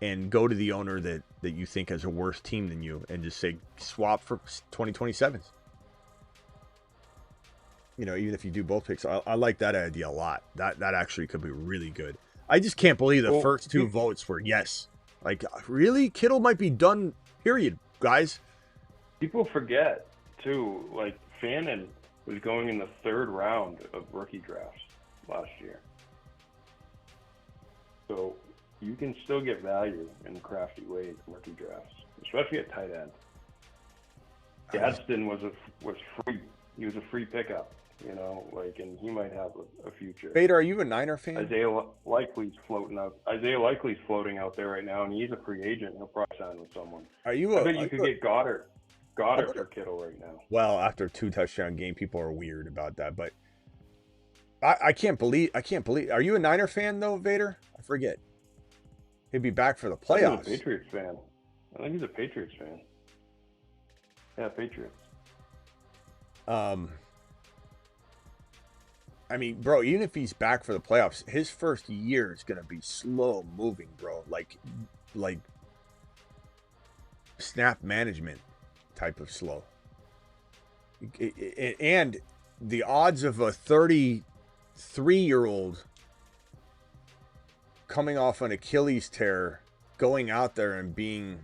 and go to the owner that you think has a worse team than you and just say swap for 2027s. You know, even if you do both picks, I like that idea a lot. That actually could be really good. I just can't believe the first 2 votes were yes. Like, really? Kittle might be done, period, guys. People forget, too, like, Fannin was going in the 3rd round of rookie drafts last year. So you can still get value in crafty ways in rookie drafts, especially at tight end. Gadsden was free. He was a free pickup, you know, like, and he might have a future. Vader, are you a Niner fan? Isaiah Likely's floating out there right now, and he's a free agent. He'll probably sign with someone. I bet you could get Goddard for Kittle right now. Well, after a 2-touchdown game, people are weird about that, but I can't believe. Are you a Niner fan though, Vader? I forget. He'd be back for the playoffs. He's a Patriots fan. I think he's a Patriots fan. Yeah, Patriots. I mean, bro, even if he's back for the playoffs, his first year is gonna be slow moving, bro. Like snap management type of slow. And the odds of a 33-year-old coming off an Achilles tear, going out there and being,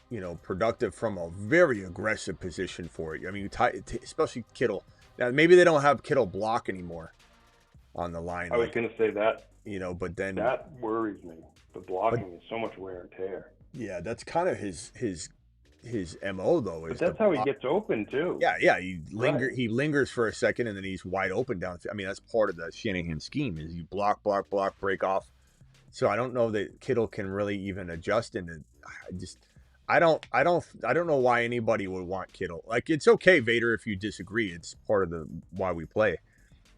you know, productive from a very aggressive position for it. I mean, especially Kittle. Now, maybe they don't have Kittle block anymore on the line. I was going to say that. You know, but then that worries me. The blocking is so much wear and tear. Yeah, that's kind of his MO though. But that's how he gets open too. Yeah. He lingers for a second and then he's wide open down. I mean, that's part of the Shanahan scheme is you block, break off. So I don't know that Kittle can really even adjust into. I don't know why anybody would want Kittle. Like, it's okay, Vader, if you disagree. It's part of the why we play.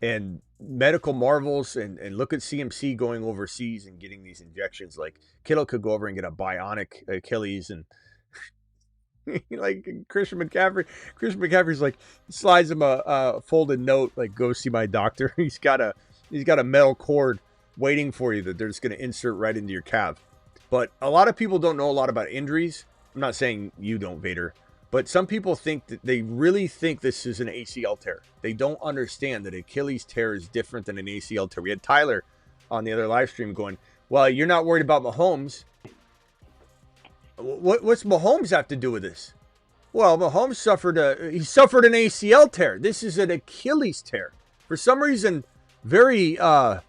And medical marvels and look at CMC going overseas and getting these injections. Like, Kittle could go over and get a bionic Achilles and like Christian McCaffrey's like slides him a folded note like, go see my doctor. He's got a metal cord waiting for you that they're just going to insert right into your calf. But a lot of people don't know a lot about injuries. I'm not saying you don't, Vader, but some people think that they really think this is an ACL tear. They don't understand that Achilles tear is different than an ACL tear. We had Tyler on the other live stream going, well, you're not worried about Mahomes. What's Mahomes have to do with this? Well, Mahomes suffered an ACL tear. This is an Achilles tear. For some reason, I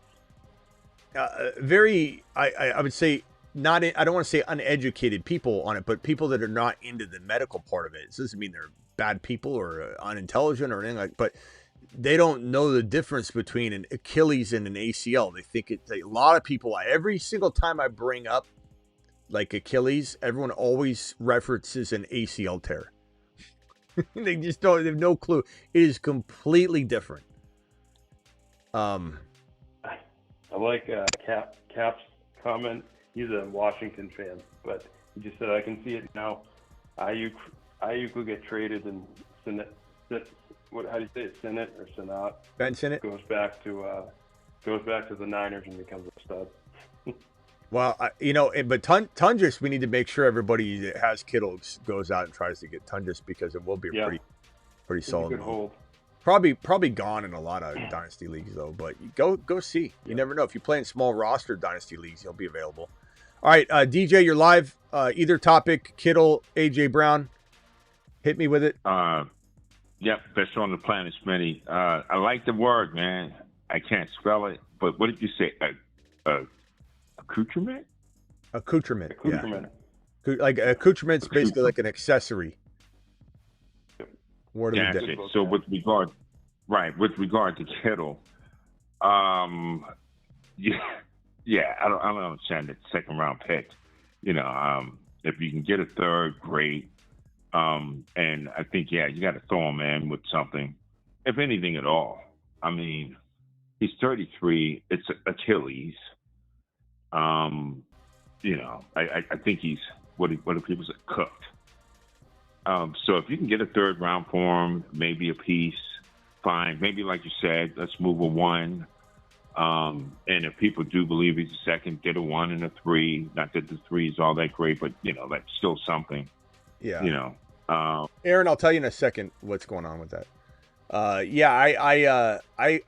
would say not. I don't want to say uneducated people on it, but people that are not into the medical part of it. This doesn't mean they're bad people or unintelligent or anything like. But they don't know the difference between an Achilles and an ACL. They think it's a lot of people. Every single time I bring up like Achilles, everyone always references an ACL tear. They just don't. They have no clue. It is completely different. I like Cap's comment. He's a Washington fan, but he just said, I can see it now. Ayuk will get traded and Senate. How do you say it? Senate or Senat? Ben Sinnott goes back to the Niners and becomes a stud. Well, but Tungus, we need to make sure everybody that has Kittle goes out and tries to get Tungus because it will be a pretty solid. Good hold. Probably gone in a lot of dynasty leagues though, but go see. You never know. If you play in small roster dynasty leagues, he'll be available. All right, DJ, you're live. Either topic, Kittle, AJ Brown. Hit me with it. Yep, best on the planet, Smitty. I like the word, man. I can't spell it, but what did you say? Accoutrement? Accoutrement. Yeah. Like accoutrement is basically like an accessory. Word of the day. So with regard to Kittle, I don't understand the second round pick. If you can get a third, great. And I think, yeah, you got to throw him in with something, if anything at all. I mean, he's 33. It's Achilles. I think he's what do people say, cooked. So if you can get a third round for him, maybe a piece, fine. Maybe like you said, let's move a 1. And if people do believe he's a second, get a 1 and a 3. Not that the 3 is all that great, but that's still something. Yeah. Aaron, I'll tell you in a second what's going on with that. I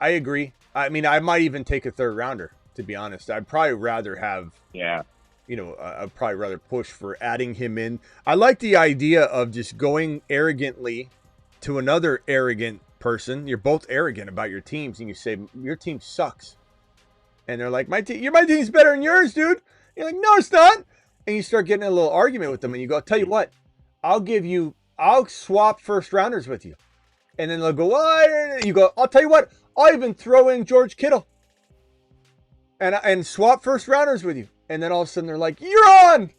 agree. I mean, I might even take a third rounder, to be honest. I'd probably rather have. Yeah. I'd probably rather push for adding him in. I like the idea of just going arrogantly to another arrogant person. You're both arrogant about your teams, and you say your team sucks, and they're like, my team's better than yours, dude. You're like, no, it's not. And you start getting a little argument with them, and you go, tell you what, I'll swap first rounders with you. And then they'll go, well, you go, I'll tell you what, I'll even throw in George Kittle and swap first rounders with you. And then all of a sudden they're like, you're on.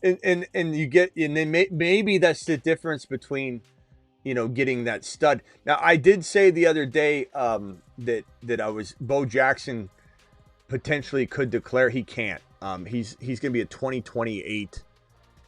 And you get, and then maybe that's the difference between, getting that stud. Now, I did say the other day that Bo Jackson potentially could declare. He can't. He's going to be a 2028.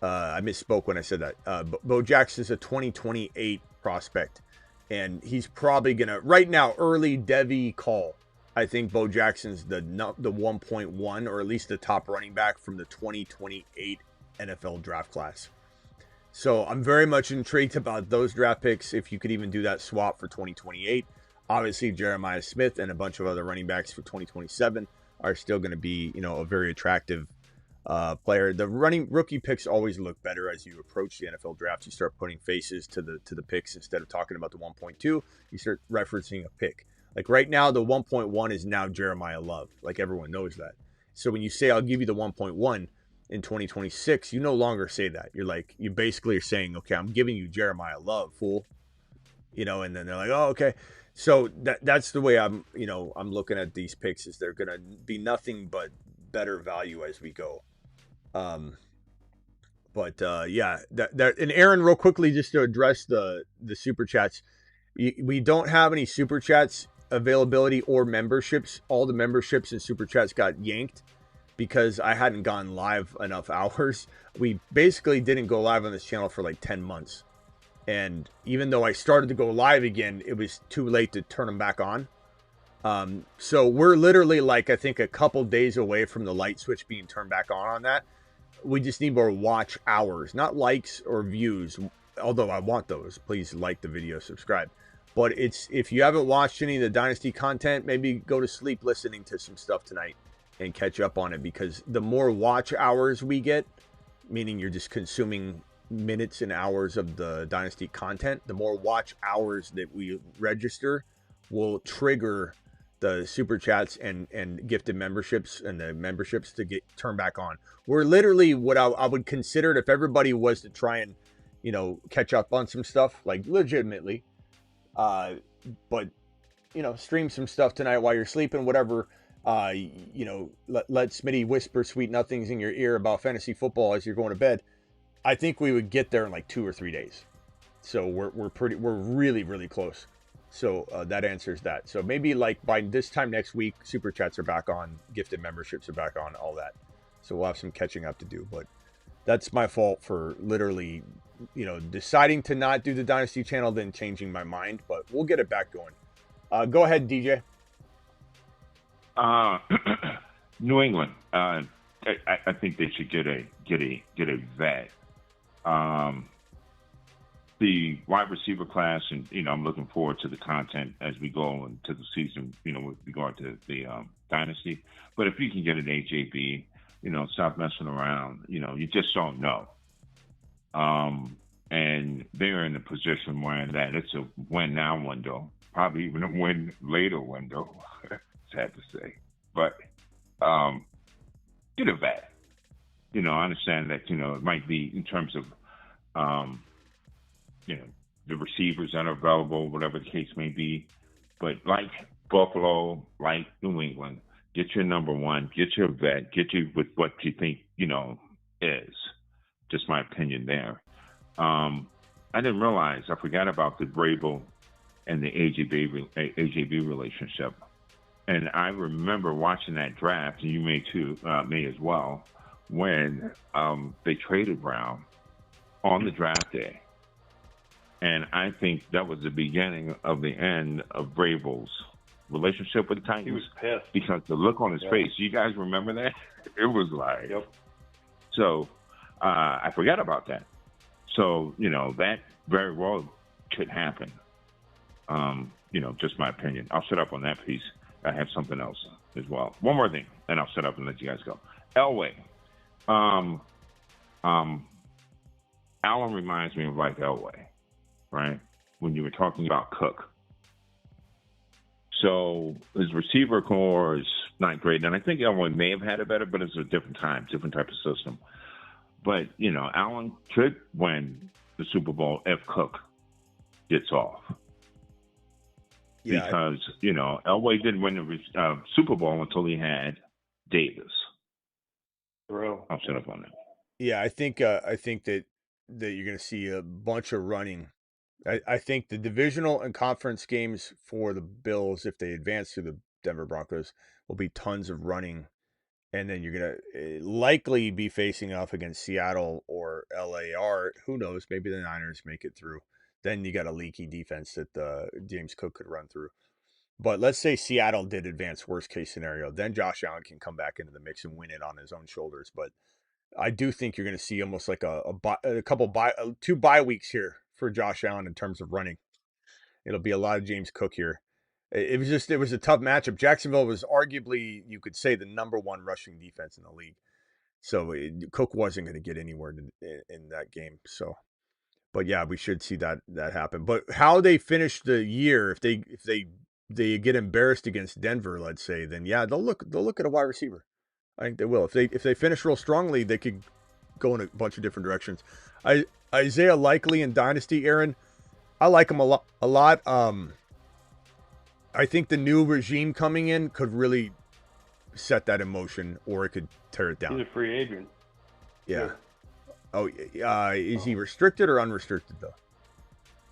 I misspoke when I said that. Bo Jackson's a 2028 prospect. And he's probably going to, right now, early Devy call. I think Bo Jackson's the 1.1, or at least the top running back from the 2028 NFL draft class. So I'm very much intrigued about those draft picks. If you could even do that swap for 2028, obviously Jeremiah Smith and a bunch of other running backs for 2027 are still going to be, a very attractive player. The rookie picks always look better as you approach the NFL draft. You start putting faces to the picks instead of talking about the 1.2. You start referencing a pick. Like right now, the 1.1 is now Jeremiah Love. Like everyone knows that. So when you say, I'll give you the 1.1 in 2026, you no longer say that. You basically are saying, okay, I'm giving you Jeremiah Love, fool. And then they're like, oh, okay. So that's the way I'm looking at these picks, is they're going to be nothing but better value as we go. And Aaron, real quickly, just to address the super chats, we don't have any super chats availability or memberships. All the memberships and super chats got yanked because I hadn't gone live enough hours. We basically didn't go live on this channel for like 10 months. And even though I started to go live again, it was too late to turn them back on. So we're literally like, I think a couple days away from the light switch being turned back on that. We just need more watch hours, not likes or views. Although I want those, please like the video, subscribe. But if you haven't watched any of the Dynasty content, maybe go to sleep listening to some stuff tonight and catch up on it, because the more watch hours we get, meaning you're just consuming minutes and hours of the Dynasty content, the more watch hours that we register will trigger the super chats and gifted memberships and the memberships to get turned back on. We're literally what I would consider it if everybody was to try and, catch up on some stuff, like legitimately, but, stream some stuff tonight while you're sleeping, whatever. Let Smitty whisper sweet nothings in your ear about fantasy football as you're going to bed. I think we would get there in like 2 or 3 days. So we're really, really close. So that answers that. So maybe like by this time next week, super chats are back on, gifted memberships are back on, all that. So we'll have some catching up to do, but that's my fault for literally, deciding to not do the Dynasty channel, then changing my mind, but we'll get it back going. Go ahead, DJ. New England. I think they should get a vet. The wide receiver class, and I'm looking forward to the content as we go into the season. With regard to the Dynasty, but if you can get an AJB, stop messing around. You just don't know. And they're in a position where that it's a win now window, probably even a win later window. Sad to say, but get a vet. I understand that it might be in terms of the receivers that are available, whatever the case may be. But like Buffalo, like New England, get your number one, get your vet, get you with what you think is. Just my opinion there. I didn't realize, I forgot about the Vrabel and the AJB relationship. And I remember watching that draft, and you may too, me as well, when they traded Brown on the draft day. And I think that was the beginning of the end of Vrabel's relationship with the Titans. He was pissed. Because the look on his face, you guys remember that? It was like, Yep. So I forgot about that. So, that very well could happen. Just my opinion. I'll shut up on that piece. I have something else as well. One more thing, and I'll shut up and let you guys go. Elway. Allen reminds me of like Elway, right? When you were talking about Cook. So his receiver core is not great. And I think Elway may have had it better, but it's a different time, different type of system. But, Allen could win the Super Bowl if Cook gets off. Yeah, because, Elway didn't win the Super Bowl until he had Davis. Bro. I'll shut up on that. Yeah, I think that you're going to see a bunch of running. I think the divisional and conference games for the Bills, if they advance to the Denver Broncos, will be tons of running. And then you're going to likely be facing off against Seattle or LA, or who knows, maybe the Niners make it through. Then you got a leaky defense that James Cook could run through. But let's say Seattle did advance, worst case scenario. Then Josh Allen can come back into the mix and win it on his own shoulders. But I do think you're going to see almost like two bye weeks here for Josh Allen in terms of running. It'll be a lot of James Cook here. It was a tough matchup. Jacksonville was arguably, you could say, the number one rushing defense in the league. So Cook wasn't going to get anywhere in that game. So, but yeah, we should see that happen. But how they finish the year, if they get embarrassed against Denver, let's say, then yeah, they'll look at a wide receiver. I think they will. If they finish real strongly, they could go in a bunch of different directions. Isaiah Likely in Dynasty, Aaron, I like him a lot. I think the new regime coming in could really set that in motion, or it could tear it down. He's a free agent. Yeah. Oh, is he restricted or unrestricted though?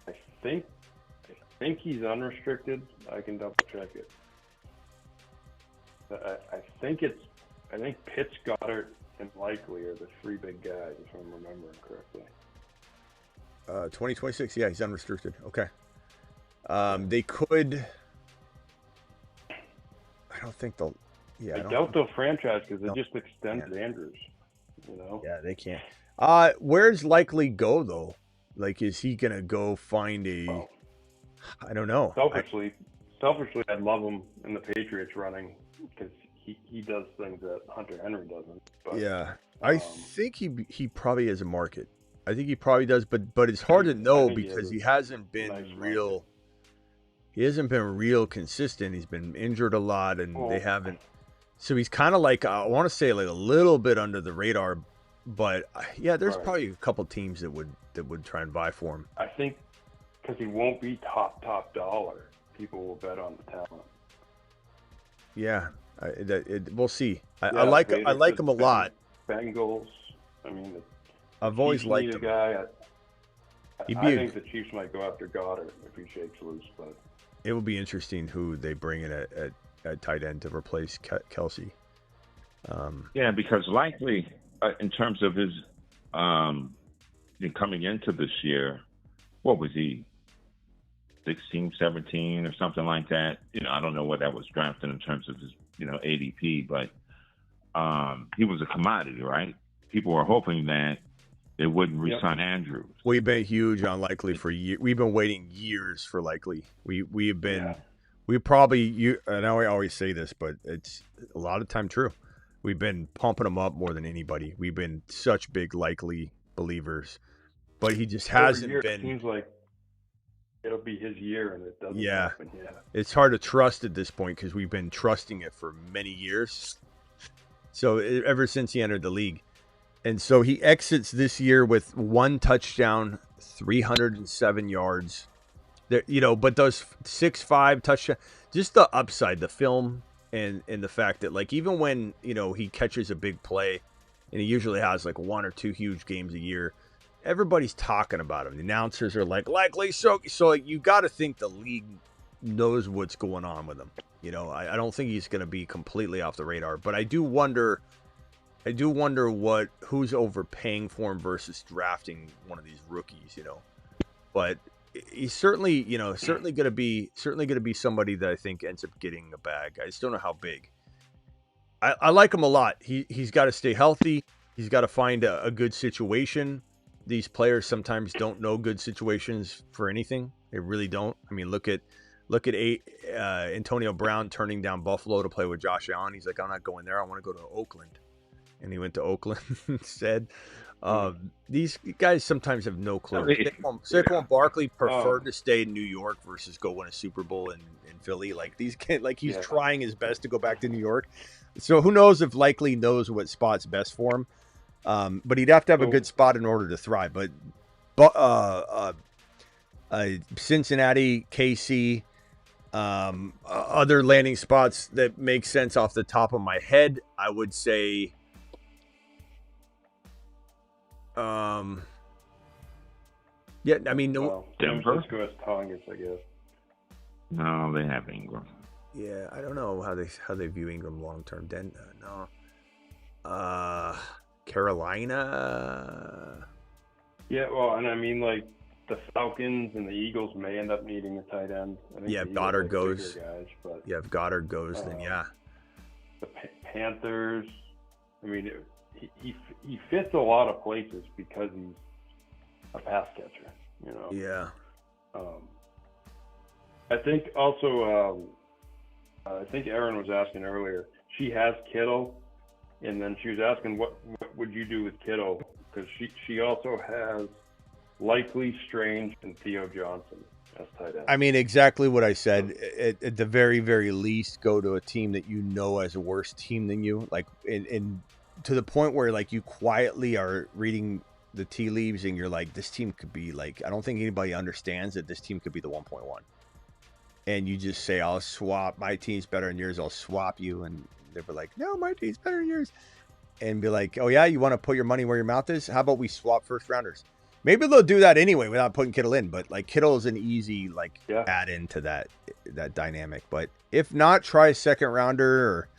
I think he's unrestricted. I can double check it. I think Pitts, Goddard, and Likely are the three big guys, if I'm remembering correctly. 2026. Yeah, he's unrestricted. Okay. They could. I don't think they'll. Yeah, I doubt they'll franchise because it just extends Andrews. Yeah, they can't. Where's Likely go though? Like, is he gonna go find a? I don't know. Selfishly, I'd love him in the Patriots running because he does things that Hunter Henry doesn't. But, yeah, I think he probably has a market. I think he probably does, but it's hard to know because he hasn't been real. He hasn't been real consistent. He's been injured a lot, and they haven't. So he's kind of like, I want to say, like a little bit under the radar. But yeah, there's probably a couple teams that would try and buy for him. I think because he won't be top dollar, people will bet on the talent. Yeah, we'll see. I like him a lot. Bengals. I mean, I've always liked him. Guy. I think the Chiefs might go after Goddard if he shakes loose, but it will be interesting who they bring in at tight end to replace Kelsey. Yeah, because likely in terms of his coming into this year, what was he? 16, 17 or something like that. I don't know what that was drafted in terms of his, ADP, but he was a commodity, right? People were hoping that they wouldn't re-sign Andrews. We've been huge on Likely for years. We've been waiting years for Likely. We have been, we probably, and I always say this, but it's a lot of time true. We've been pumping him up more than anybody. We've been such big Likely believers, but he just hasn't been. It seems like it'll be his year, and it doesn't happen yet. It's hard to trust at this point because we've been trusting it for many years. So ever since he entered the league. And so he exits this year with 1 touchdown, 307 yards. There, but those 6-5 touchdown, just the upside, the film, and the fact that, like, even when he catches a big play, and he usually has like 1 or 2 huge games a year. Everybody's talking about him. The announcers are like, likely so. So you got to think the league knows what's going on with him. You know, I don't think he's going to be completely off the radar, but I do wonder who's overpaying for him versus drafting one of these rookies, you know. But he's certainly going to be somebody that I think ends up getting a bag. I just don't know how big. I like him a lot. He's got to stay healthy. He's got to find a good situation. These players sometimes don't know good situations for anything. They really don't. I mean, look at Antonio Brown turning down Buffalo to play with Josh Allen. He's like, I'm not going there. I want to go to Oakland. And he went to Oakland instead. These guys sometimes have no clue. Saquon Barkley preferred to stay in New York versus go win a Super Bowl in Philly. Like these kids, like he's trying his best to go back to New York. So who knows if Likely knows what spot's best for him. But he'd have to have a good spot in order to thrive. But Cincinnati, KC, other landing spots that make sense off the top of my head, I would say. Yeah, I mean, no. Denver. San Francisco has Tongas, I guess. No, they have Ingram. Yeah, I don't know how they view Ingram long term. No. Carolina. Yeah, well, and I mean, like the Falcons and the Eagles may end up needing a tight end. I think if Goddard goes. Guys, but, if Goddard goes, then yeah. The Panthers. I mean, he fits a lot of places because he's a pass catcher. You know. Yeah. I think also. I think Erin was asking earlier. She has Kittle, and then she was asking what would you do with Kittle, because she also has Likely, Strange, and Theo Johnson as tight end. I mean, exactly what I said. At the very, very least, go to a team that you know as a worse team than you, like in to the point where like you quietly are reading the tea leaves and you're like, this team could be like, I don't think anybody understands that this team could be the 1.1. And you just say, I'll swap, my team's better than yours, I'll swap you. And they were like, no, my team's better than yours. And be like, oh yeah, you want to put your money where your mouth is? How about we swap first rounders? Maybe they'll do that anyway without putting Kittle in. But like Kittle is an easy add into that dynamic. But if not, try a second rounder.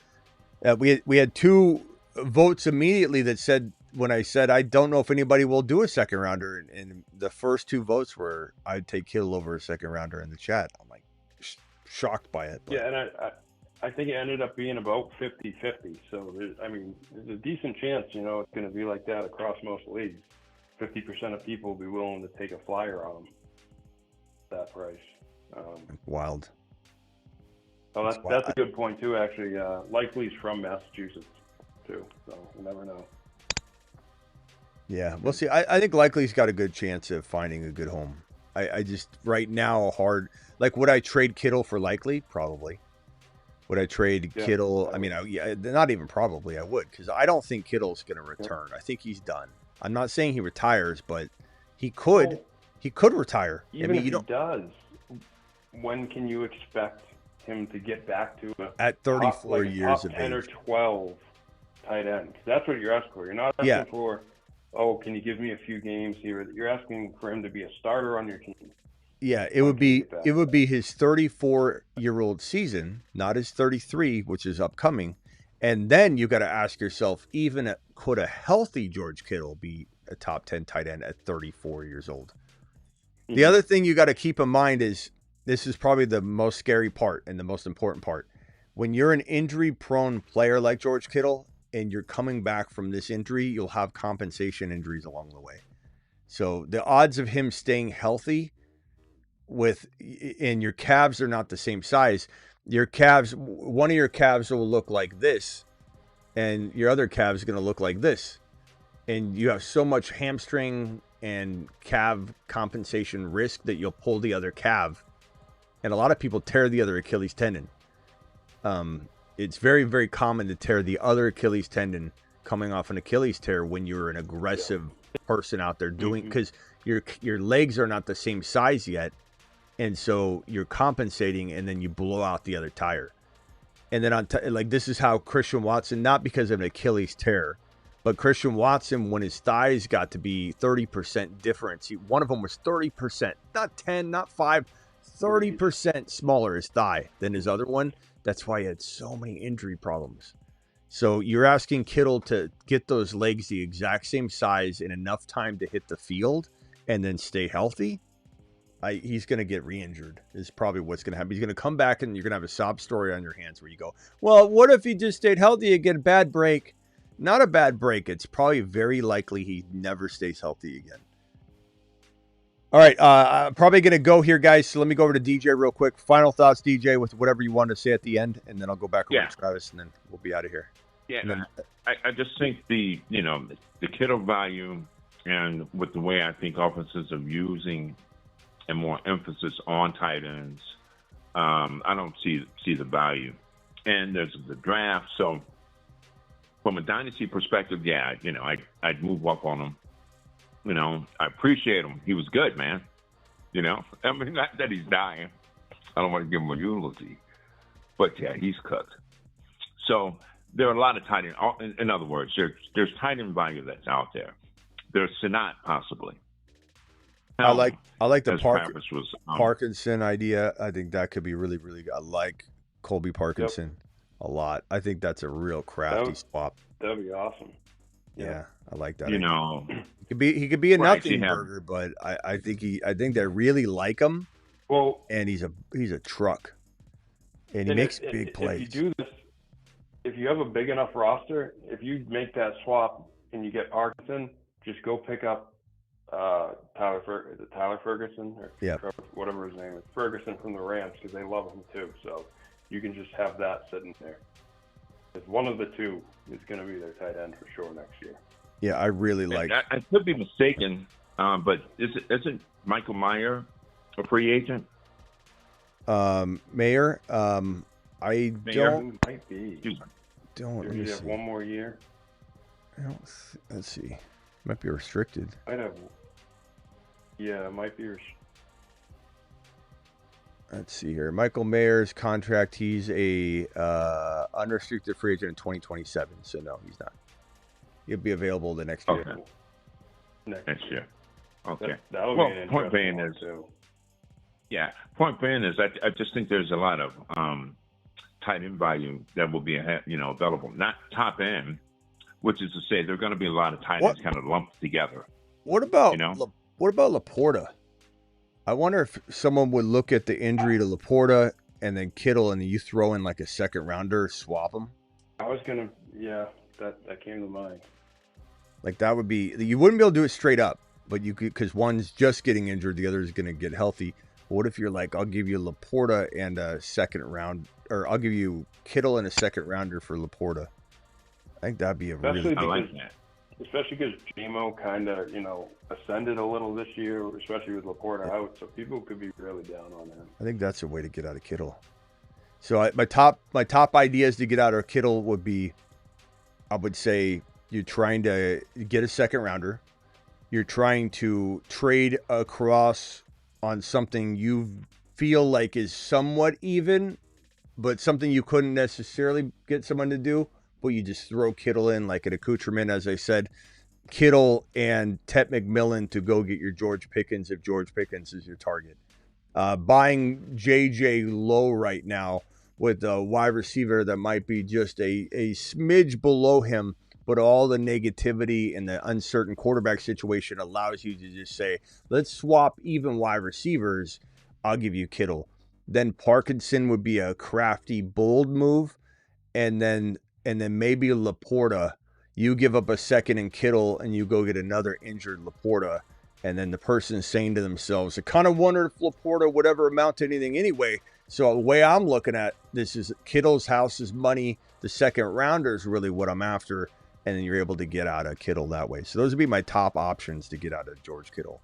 Or we had 2 votes immediately that said, when I said, I don't know if anybody will do a second rounder. And the first 2 votes were, I'd take Kittle over a second rounder in the chat. I'm like, shocked by it. But. Yeah, and I think it ended up being about 50-50. So, there's a decent chance, it's going to be like that across most leagues. 50% of people will be willing to take a flyer on them at that price. Wild. Well, that's a good point, too, actually. Likely's from Massachusetts, too, so you never know. Yeah, we'll see. I think Likely's got a good chance of finding a good home. I just, right now, like, would I trade Kittle for Likely? Probably. Would I trade Kittle? I mean, not even probably. I would, because I don't think Kittle's going to return. I think he's done. I'm not saying he retires, but he could. Well, he could retire. Even if he does, when can you expect him to get back to at 34 years top of 10 age? Or 12 tight end? Because that's what you're asking for. You're not asking for, can you give me a few games here? You're asking for him to be a starter on your team. Yeah, it would be his 34-year-old season, not his 33, which is upcoming. And then you got to ask yourself, could a healthy George Kittle be a top 10 tight end at 34 years old? Mm-hmm. The other thing you got to keep in mind is, this is probably the most scary part and the most important part. When you're an injury-prone player like George Kittle and you're coming back from this injury, you'll have compensation injuries along the way. So the odds of him staying healthy and your calves are not the same size. Your calves, one of your calves will look like this, and your other calf is going to look like this. And you have so much hamstring and calf compensation risk that you'll pull the other calf. And a lot of people tear the other Achilles tendon. It's very, very common to tear the other Achilles tendon coming off an Achilles tear when you're an aggressive person out there doing, because your legs are not the same size yet. And so you're compensating, and then you blow out the other tire. And then this is how Christian Watson, not because of an Achilles tear, But Christian Watson, when his thighs got to be 30% difference, one of them was 30%, not 10, not 5, 30% smaller his thigh than his other one. That's why he had so many injury problems. So you're asking Kittle to get those legs the exact same size in enough time to hit the field and then stay healthy? He's going to get re-injured is probably what's going to happen. He's going to come back and you're going to have a sob story on your hands where you go, well, what if he just stayed healthy and get a bad break? Not a bad break. It's probably very likely he never stays healthy again. All right. I'm probably going to go here, guys. So let me go over to DJ real quick. Final thoughts, DJ, with whatever you want to say at the end, and then I'll go back over to Travis, and then we'll be out of here. Yeah, then, I just think the Kittle value, and with the way I think offenses are using and more emphasis on tight ends, I don't see the value. And there's the draft. So from a dynasty perspective, I'd move up on him. I appreciate him. He was good, man. I mean, not that he's dying. I don't want to give him a eulogy. But, yeah, he's cooked. So there are a lot of tight end. In other words, there's tight end value that's out there. There's Sinat, possibly. I like the was, Parkinson idea. I think that could be really, really good. I like Colby Parkinson a lot. I think that's a real crafty swap. That'd be awesome. Yeah, I like that. He could be a nothing burger, but I think they really like him. Well, and he's a truck, and he makes big plays. If you do this, if you have a big enough roster, if you make that swap and you get Parkinson, just go pick up Tyler Ferguson or whatever his name is, Ferguson from the Rams, because they love him too. So you can just have that sitting there. Because one of the two is going to be their tight end for sure next year. Yeah, I really like. I could be mistaken, but isn't Michael Mayer a free agent? Mayer, might be. Don't let me you see. Have one more year. Let's see. Might be restricted. Might have. Yeah, it might be. Let's see here. Michael Mayer's contract. He's a unrestricted free agent in 2027. So no, he's not. He'll be available the next year. Next year. Okay. That'll be an interesting point being one is, too. Yeah. Point being is, I just think there's a lot of tight end value that will be available. Not top end, which is to say there are going to be a lot of tight ends kind of lumped together. What about Laporta? I wonder if someone would look at the injury to Laporta and then Kittle, and you throw in like a second rounder, swap them. I was gonna, that came to mind. Like that would be, you wouldn't be able to do it straight up, but you could, because one's just getting injured, the other is going to get healthy. What if you're like, I'll give you Laporta and a second round, or I'll give you Kittle and a second rounder for Laporta. I think that'd be I like that. Especially because Gmo kind of, ascended a little this year, especially with Laporta out, so people could be really down on him. I think that's a way to get out of Kittle. So my top ideas to get out of Kittle would be, I would say you're trying to get a second rounder. You're trying to trade across on something you feel like is somewhat even, but something you couldn't necessarily get someone to do, but you just throw Kittle in like an accoutrement, as I said. Kittle and Tet McMillan to go get your George Pickens if George Pickens is your target. Buying JJ low right now with a wide receiver that might be just a smidge below him, but all the negativity and the uncertain quarterback situation allows you to just say, let's swap even wide receivers. I'll give you Kittle. Then Parkinson would be a crafty, bold move. And then maybe Laporta. You give up a second in Kittle and you go get another injured Laporta. And then the person's saying to themselves, I kind of wondered if Laporta would ever amount to anything anyway. So the way I'm looking at this is Kittle's house is money. The second rounder is really what I'm after. And then you're able to get out of Kittle that way. So those would be my top options to get out of George Kittle.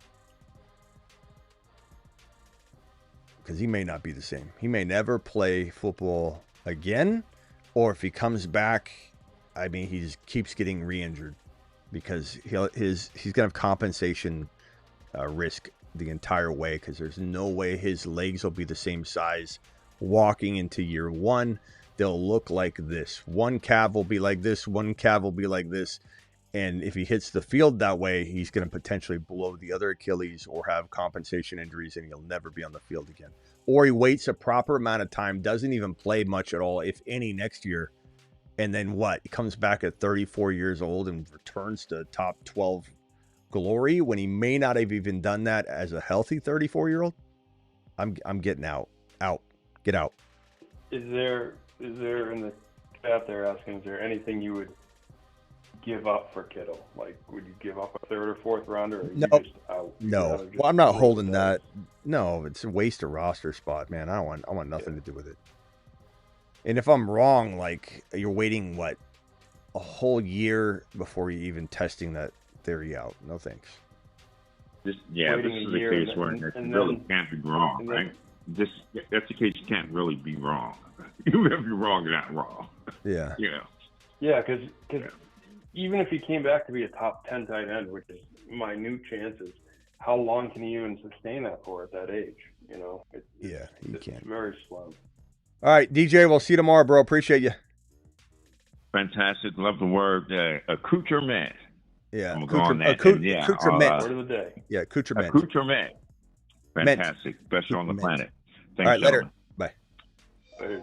Because he may not be the same. He may never play football again. Or if he comes back, I mean, he just keeps getting re-injured. Because he's going to have compensation risk the entire way. Because there's no way his legs will be the same size walking into year one. They'll look like this. One calf will be like this. One calf will be like this. And if he hits the field that way, he's going to potentially blow the other Achilles or have compensation injuries, and he'll never be on the field again. Or he waits a proper amount of time, doesn't even play much at all, if any, next year. And then what? He comes back at 34 years old and returns to top 12 glory when he may not have even done that as a healthy 34-year-old. I'm getting out. Get out. Is there in the chat there asking, is there anything you would give up for Kittle? Like, would you give up a third or fourth rounder? Or are you just out? No. Well, I'm not holding that. No, it's a waste of roster spot, man. I want nothing to do with it. And if I'm wrong, like, you're waiting a whole year before you even testing that theory out. No thanks. This is a case where it really can't be wrong, right? That's the case. You can't really be wrong. Even if you're wrong, you're not wrong. Yeah. Yeah, because even if he came back to be a top 10 tight end, which is minute chances, how long can he even sustain that for at that age? It's can't. Very slow. All right, DJ, we'll see you tomorrow, bro. Appreciate you. Fantastic. Love the word accoutrement. Yeah. I'm going on that. Accoutrement. Word of the day. Yeah, accoutrement. Accoutrement. Fantastic. Best show on the planet. Thanks, all right, gentlemen. Later. Bye. Later,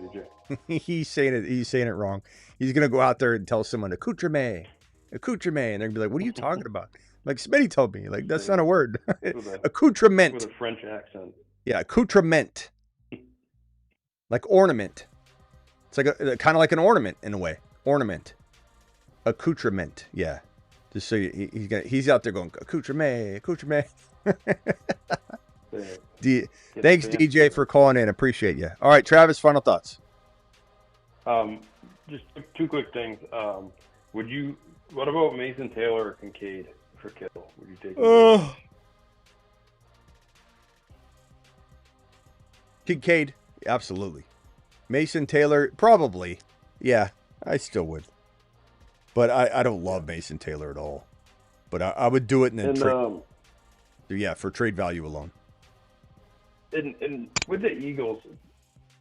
DJ. He's saying it wrong. He's gonna go out there and tell someone accoutrement, and they're gonna be like, "What are you talking about?" Like Smitty told me, like that's not a word. Accoutrement with a French accent. Yeah, accoutrement, like ornament. It's like kind of like an ornament in a way. Ornament, accoutrement. Yeah, just so he's out there going accoutrement. Thanks, DJ, for calling in. Appreciate you. All right, Travis, final thoughts. Just two quick things. What about Mason Taylor or Kincaid for Kittle? Would you take him? Kincaid, absolutely. Mason Taylor, probably. Yeah, I still would. But I don't love Mason Taylor at all. But I would do it for trade value alone. And with the Eagles,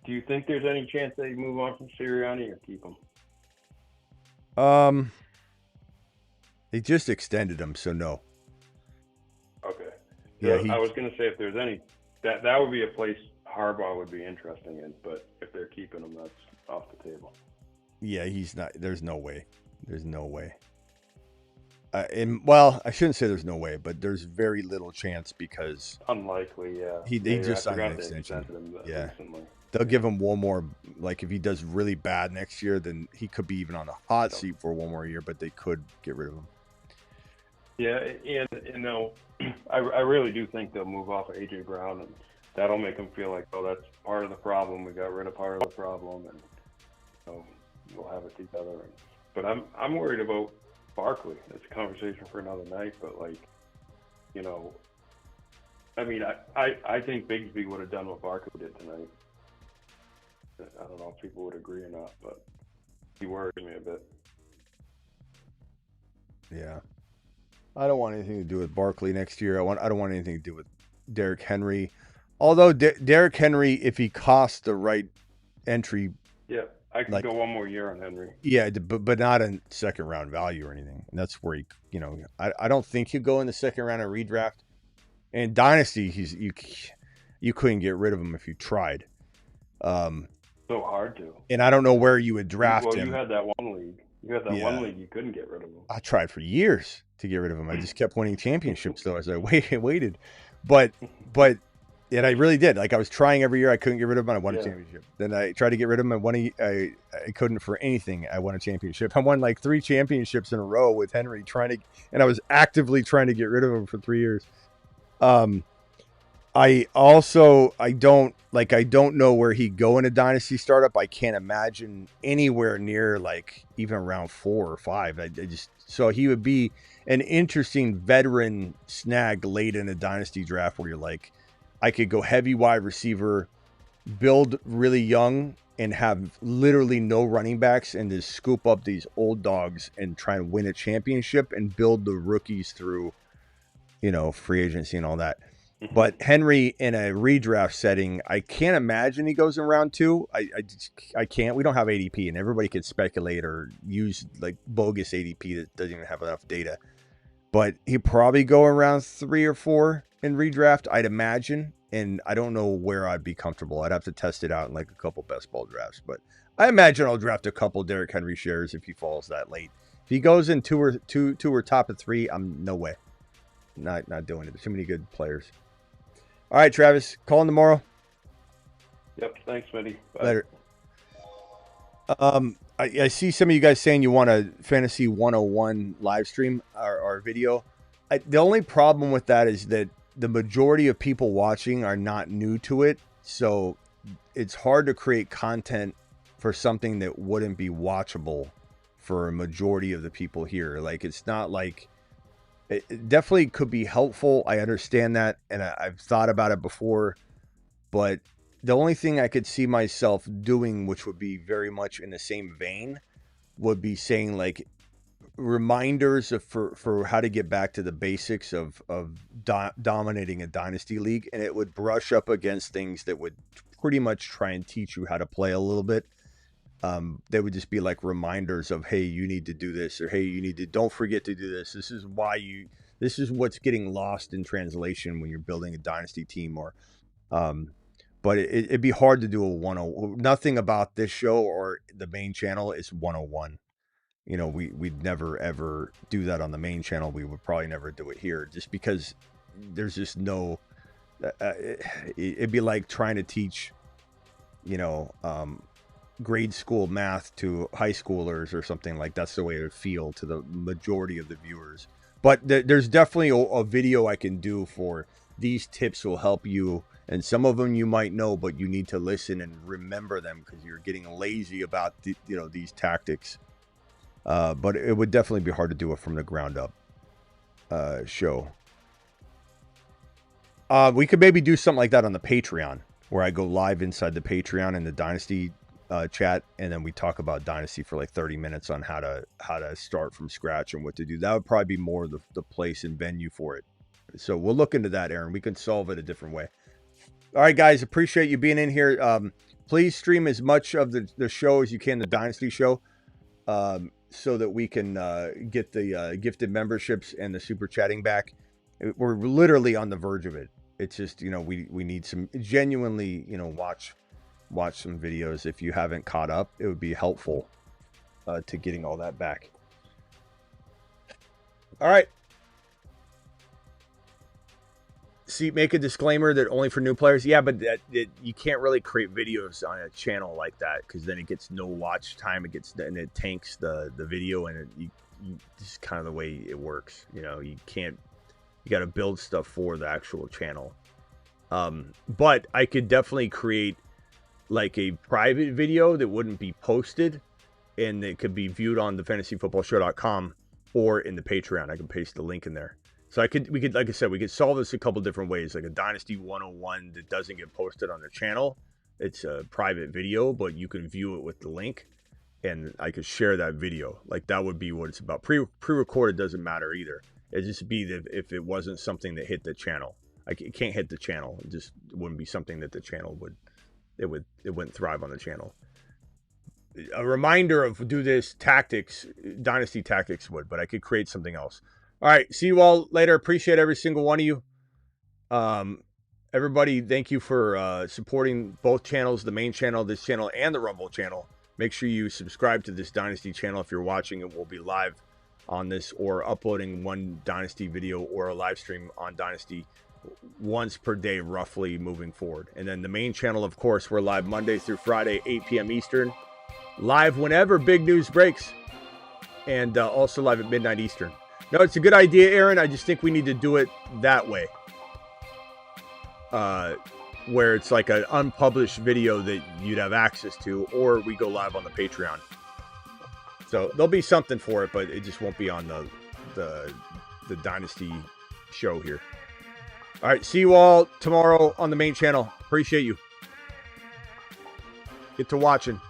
do you think there's any chance they move on from Sirianni or keep him? They just extended him, so no. Okay. Yeah, I was going to say if there's any, that would be a place Harbaugh would be interesting in, but if they're keeping him, that's off the table. Yeah, he's not. There's no way. There's no way. I shouldn't say there's no way, but there's very little chance because unlikely. Yeah, he just signed an extension. Recently. They'll give him one more. Like if he does really bad next year, then he could be even on the hot seat for one more year. But they could get rid of him. Yeah, and I really do think they'll move off of AJ Brown, and that'll make them feel like, oh, that's part of the problem. We got rid of part of the problem, and we'll have it together. But I'm worried about Barkley. It's a conversation for another night. But I think Bigsby would have done what Barkley did tonight. I don't know if people would agree or not, but he worries me a bit. Yeah. I don't want anything to do with Barkley next year. I don't want anything to do with Derrick Henry. Although Derrick Henry, if he costs the right entry. Yeah, I could go one more year on Henry. Yeah, but not in second round value or anything. And that's where I don't think he'll go in the second round of redraft. And Dynasty, you couldn't get rid of him if you tried. So hard to. And I don't know where you would draft him. You had that one league. One league you couldn't get rid of him. I tried for years to get rid of him. I just kept winning championships though as I waited. But I really did. Like I was trying every year. I couldn't get rid of him. I won a championship. Then I tried to get rid of him. I couldn't for anything. I won a championship. I won like 3 championships in a row with Henry and I was actively trying to get rid of him for 3 years. I don't know where he'd go in a dynasty startup. I can't imagine anywhere near like even around 4 or 5. So he would be an interesting veteran snag late in a dynasty draft where you're like, I could go heavy wide receiver, build really young and have literally no running backs and just scoop up these old dogs and try and win a championship and build the rookies through, free agency and all that. But Henry in a redraft setting, I can't imagine he goes in round 2. I can't. We don't have ADP, and everybody can speculate or use like bogus ADP that doesn't even have enough data. But he'd probably go in round 3 or 4 in redraft, I'd imagine. And I don't know where I'd be comfortable. I'd have to test it out in like a couple best ball drafts. But I imagine I'll draft a couple Derrick Henry shares if he falls that late. If he goes in two or top of 3, I'm no way. Not doing it. There's too many good players. All right, Travis, calling tomorrow. Yep. Thanks, Smitty. Bye. Later. I see some of you guys saying you want a Fantasy 101 live stream or video. The only problem with that is that the majority of people watching are not new to it. So it's hard to create content for something that wouldn't be watchable for a majority of the people here. Like, it's not like... It definitely could be helpful. I understand that, and I've thought about it before. But the only thing I could see myself doing, which would be very much in the same vein, would be saying like reminders for how to get back to the basics of dominating a dynasty league, and it would brush up against things that would pretty much try and teach you how to play a little bit. They would just be like reminders of, hey, you need to do this, or hey, don't forget to do this. This is what's getting lost in translation when you're building a dynasty team, or, but it'd be hard to do a 101. Nothing about this show or the main channel is 101. You know, we'd never ever do that on the main channel. We would probably never do it here, just because there's just no, it'd be like trying to teach, grade school math to high schoolers or something. Like, that's the way it would feel to the majority of the viewers. But there's definitely a video I can do for these tips will help you, and some of them you might know, but you need to listen and remember them because you're getting lazy about these tactics. But it would definitely be hard to do it from the ground up show. We could maybe do something like that on the Patreon, where I go live inside the Patreon and the Dynasty chat, and then we talk about Dynasty for like 30 minutes on how to start from scratch and what to do. That would probably be more the place and venue for it. So we'll look into that, Aaron. We can solve it a different way. All right, guys, appreciate you being in here. Please stream as much of the show as you can, the Dynasty show, so that we can get the gifted memberships and the super chatting back. We're literally on the verge of it. It's just, we need some genuinely, watch some videos. If you haven't caught up, it would be helpful to getting all that back. All right. See, make a disclaimer that only for new players. Yeah, but you can't really create videos on a channel like that, because then it gets no watch time. It tanks the video, and this is kind of the way it works. You got to build stuff for the actual channel. But I could definitely create like a private video that wouldn't be posted, and it could be viewed on the fantasyfootballshow.com or in the Patreon. I can paste the link in there. So we could, like I said, we could solve this a couple different ways, like a Dynasty 101 that doesn't get posted on the channel. It's a private video, but you can view it with the link, and I could share that video. Like, that would be what it's about. Pre-recorded doesn't matter either. It'd just be that if it wasn't something that hit the channel. It can't hit the channel. It wouldn't be something that the channel would. It wouldn't thrive on the channel. A reminder of do this tactics, Dynasty tactics would, but I could create something else. All right, see you all later. Appreciate every single one of you. Everybody, thank you for supporting both channels, the main channel, this channel, and the Rumble channel. Make sure you subscribe to this Dynasty channel if you're watching it. We'll be live on this, or uploading one Dynasty video or a live stream on Dynasty once per day, roughly, moving forward. And then the main channel, of course, we're live Monday through Friday, 8 p.m. Eastern. Live whenever big news breaks. And also live at midnight Eastern. No, it's a good idea, Aaron. I just think we need to do it that way. Where it's like an unpublished video that you'd have access to, or we go live on the Patreon. So there'll be something for it, but it just won't be on the Dynasty show here. All right, see you all tomorrow on the main channel. Appreciate you. Get to watching.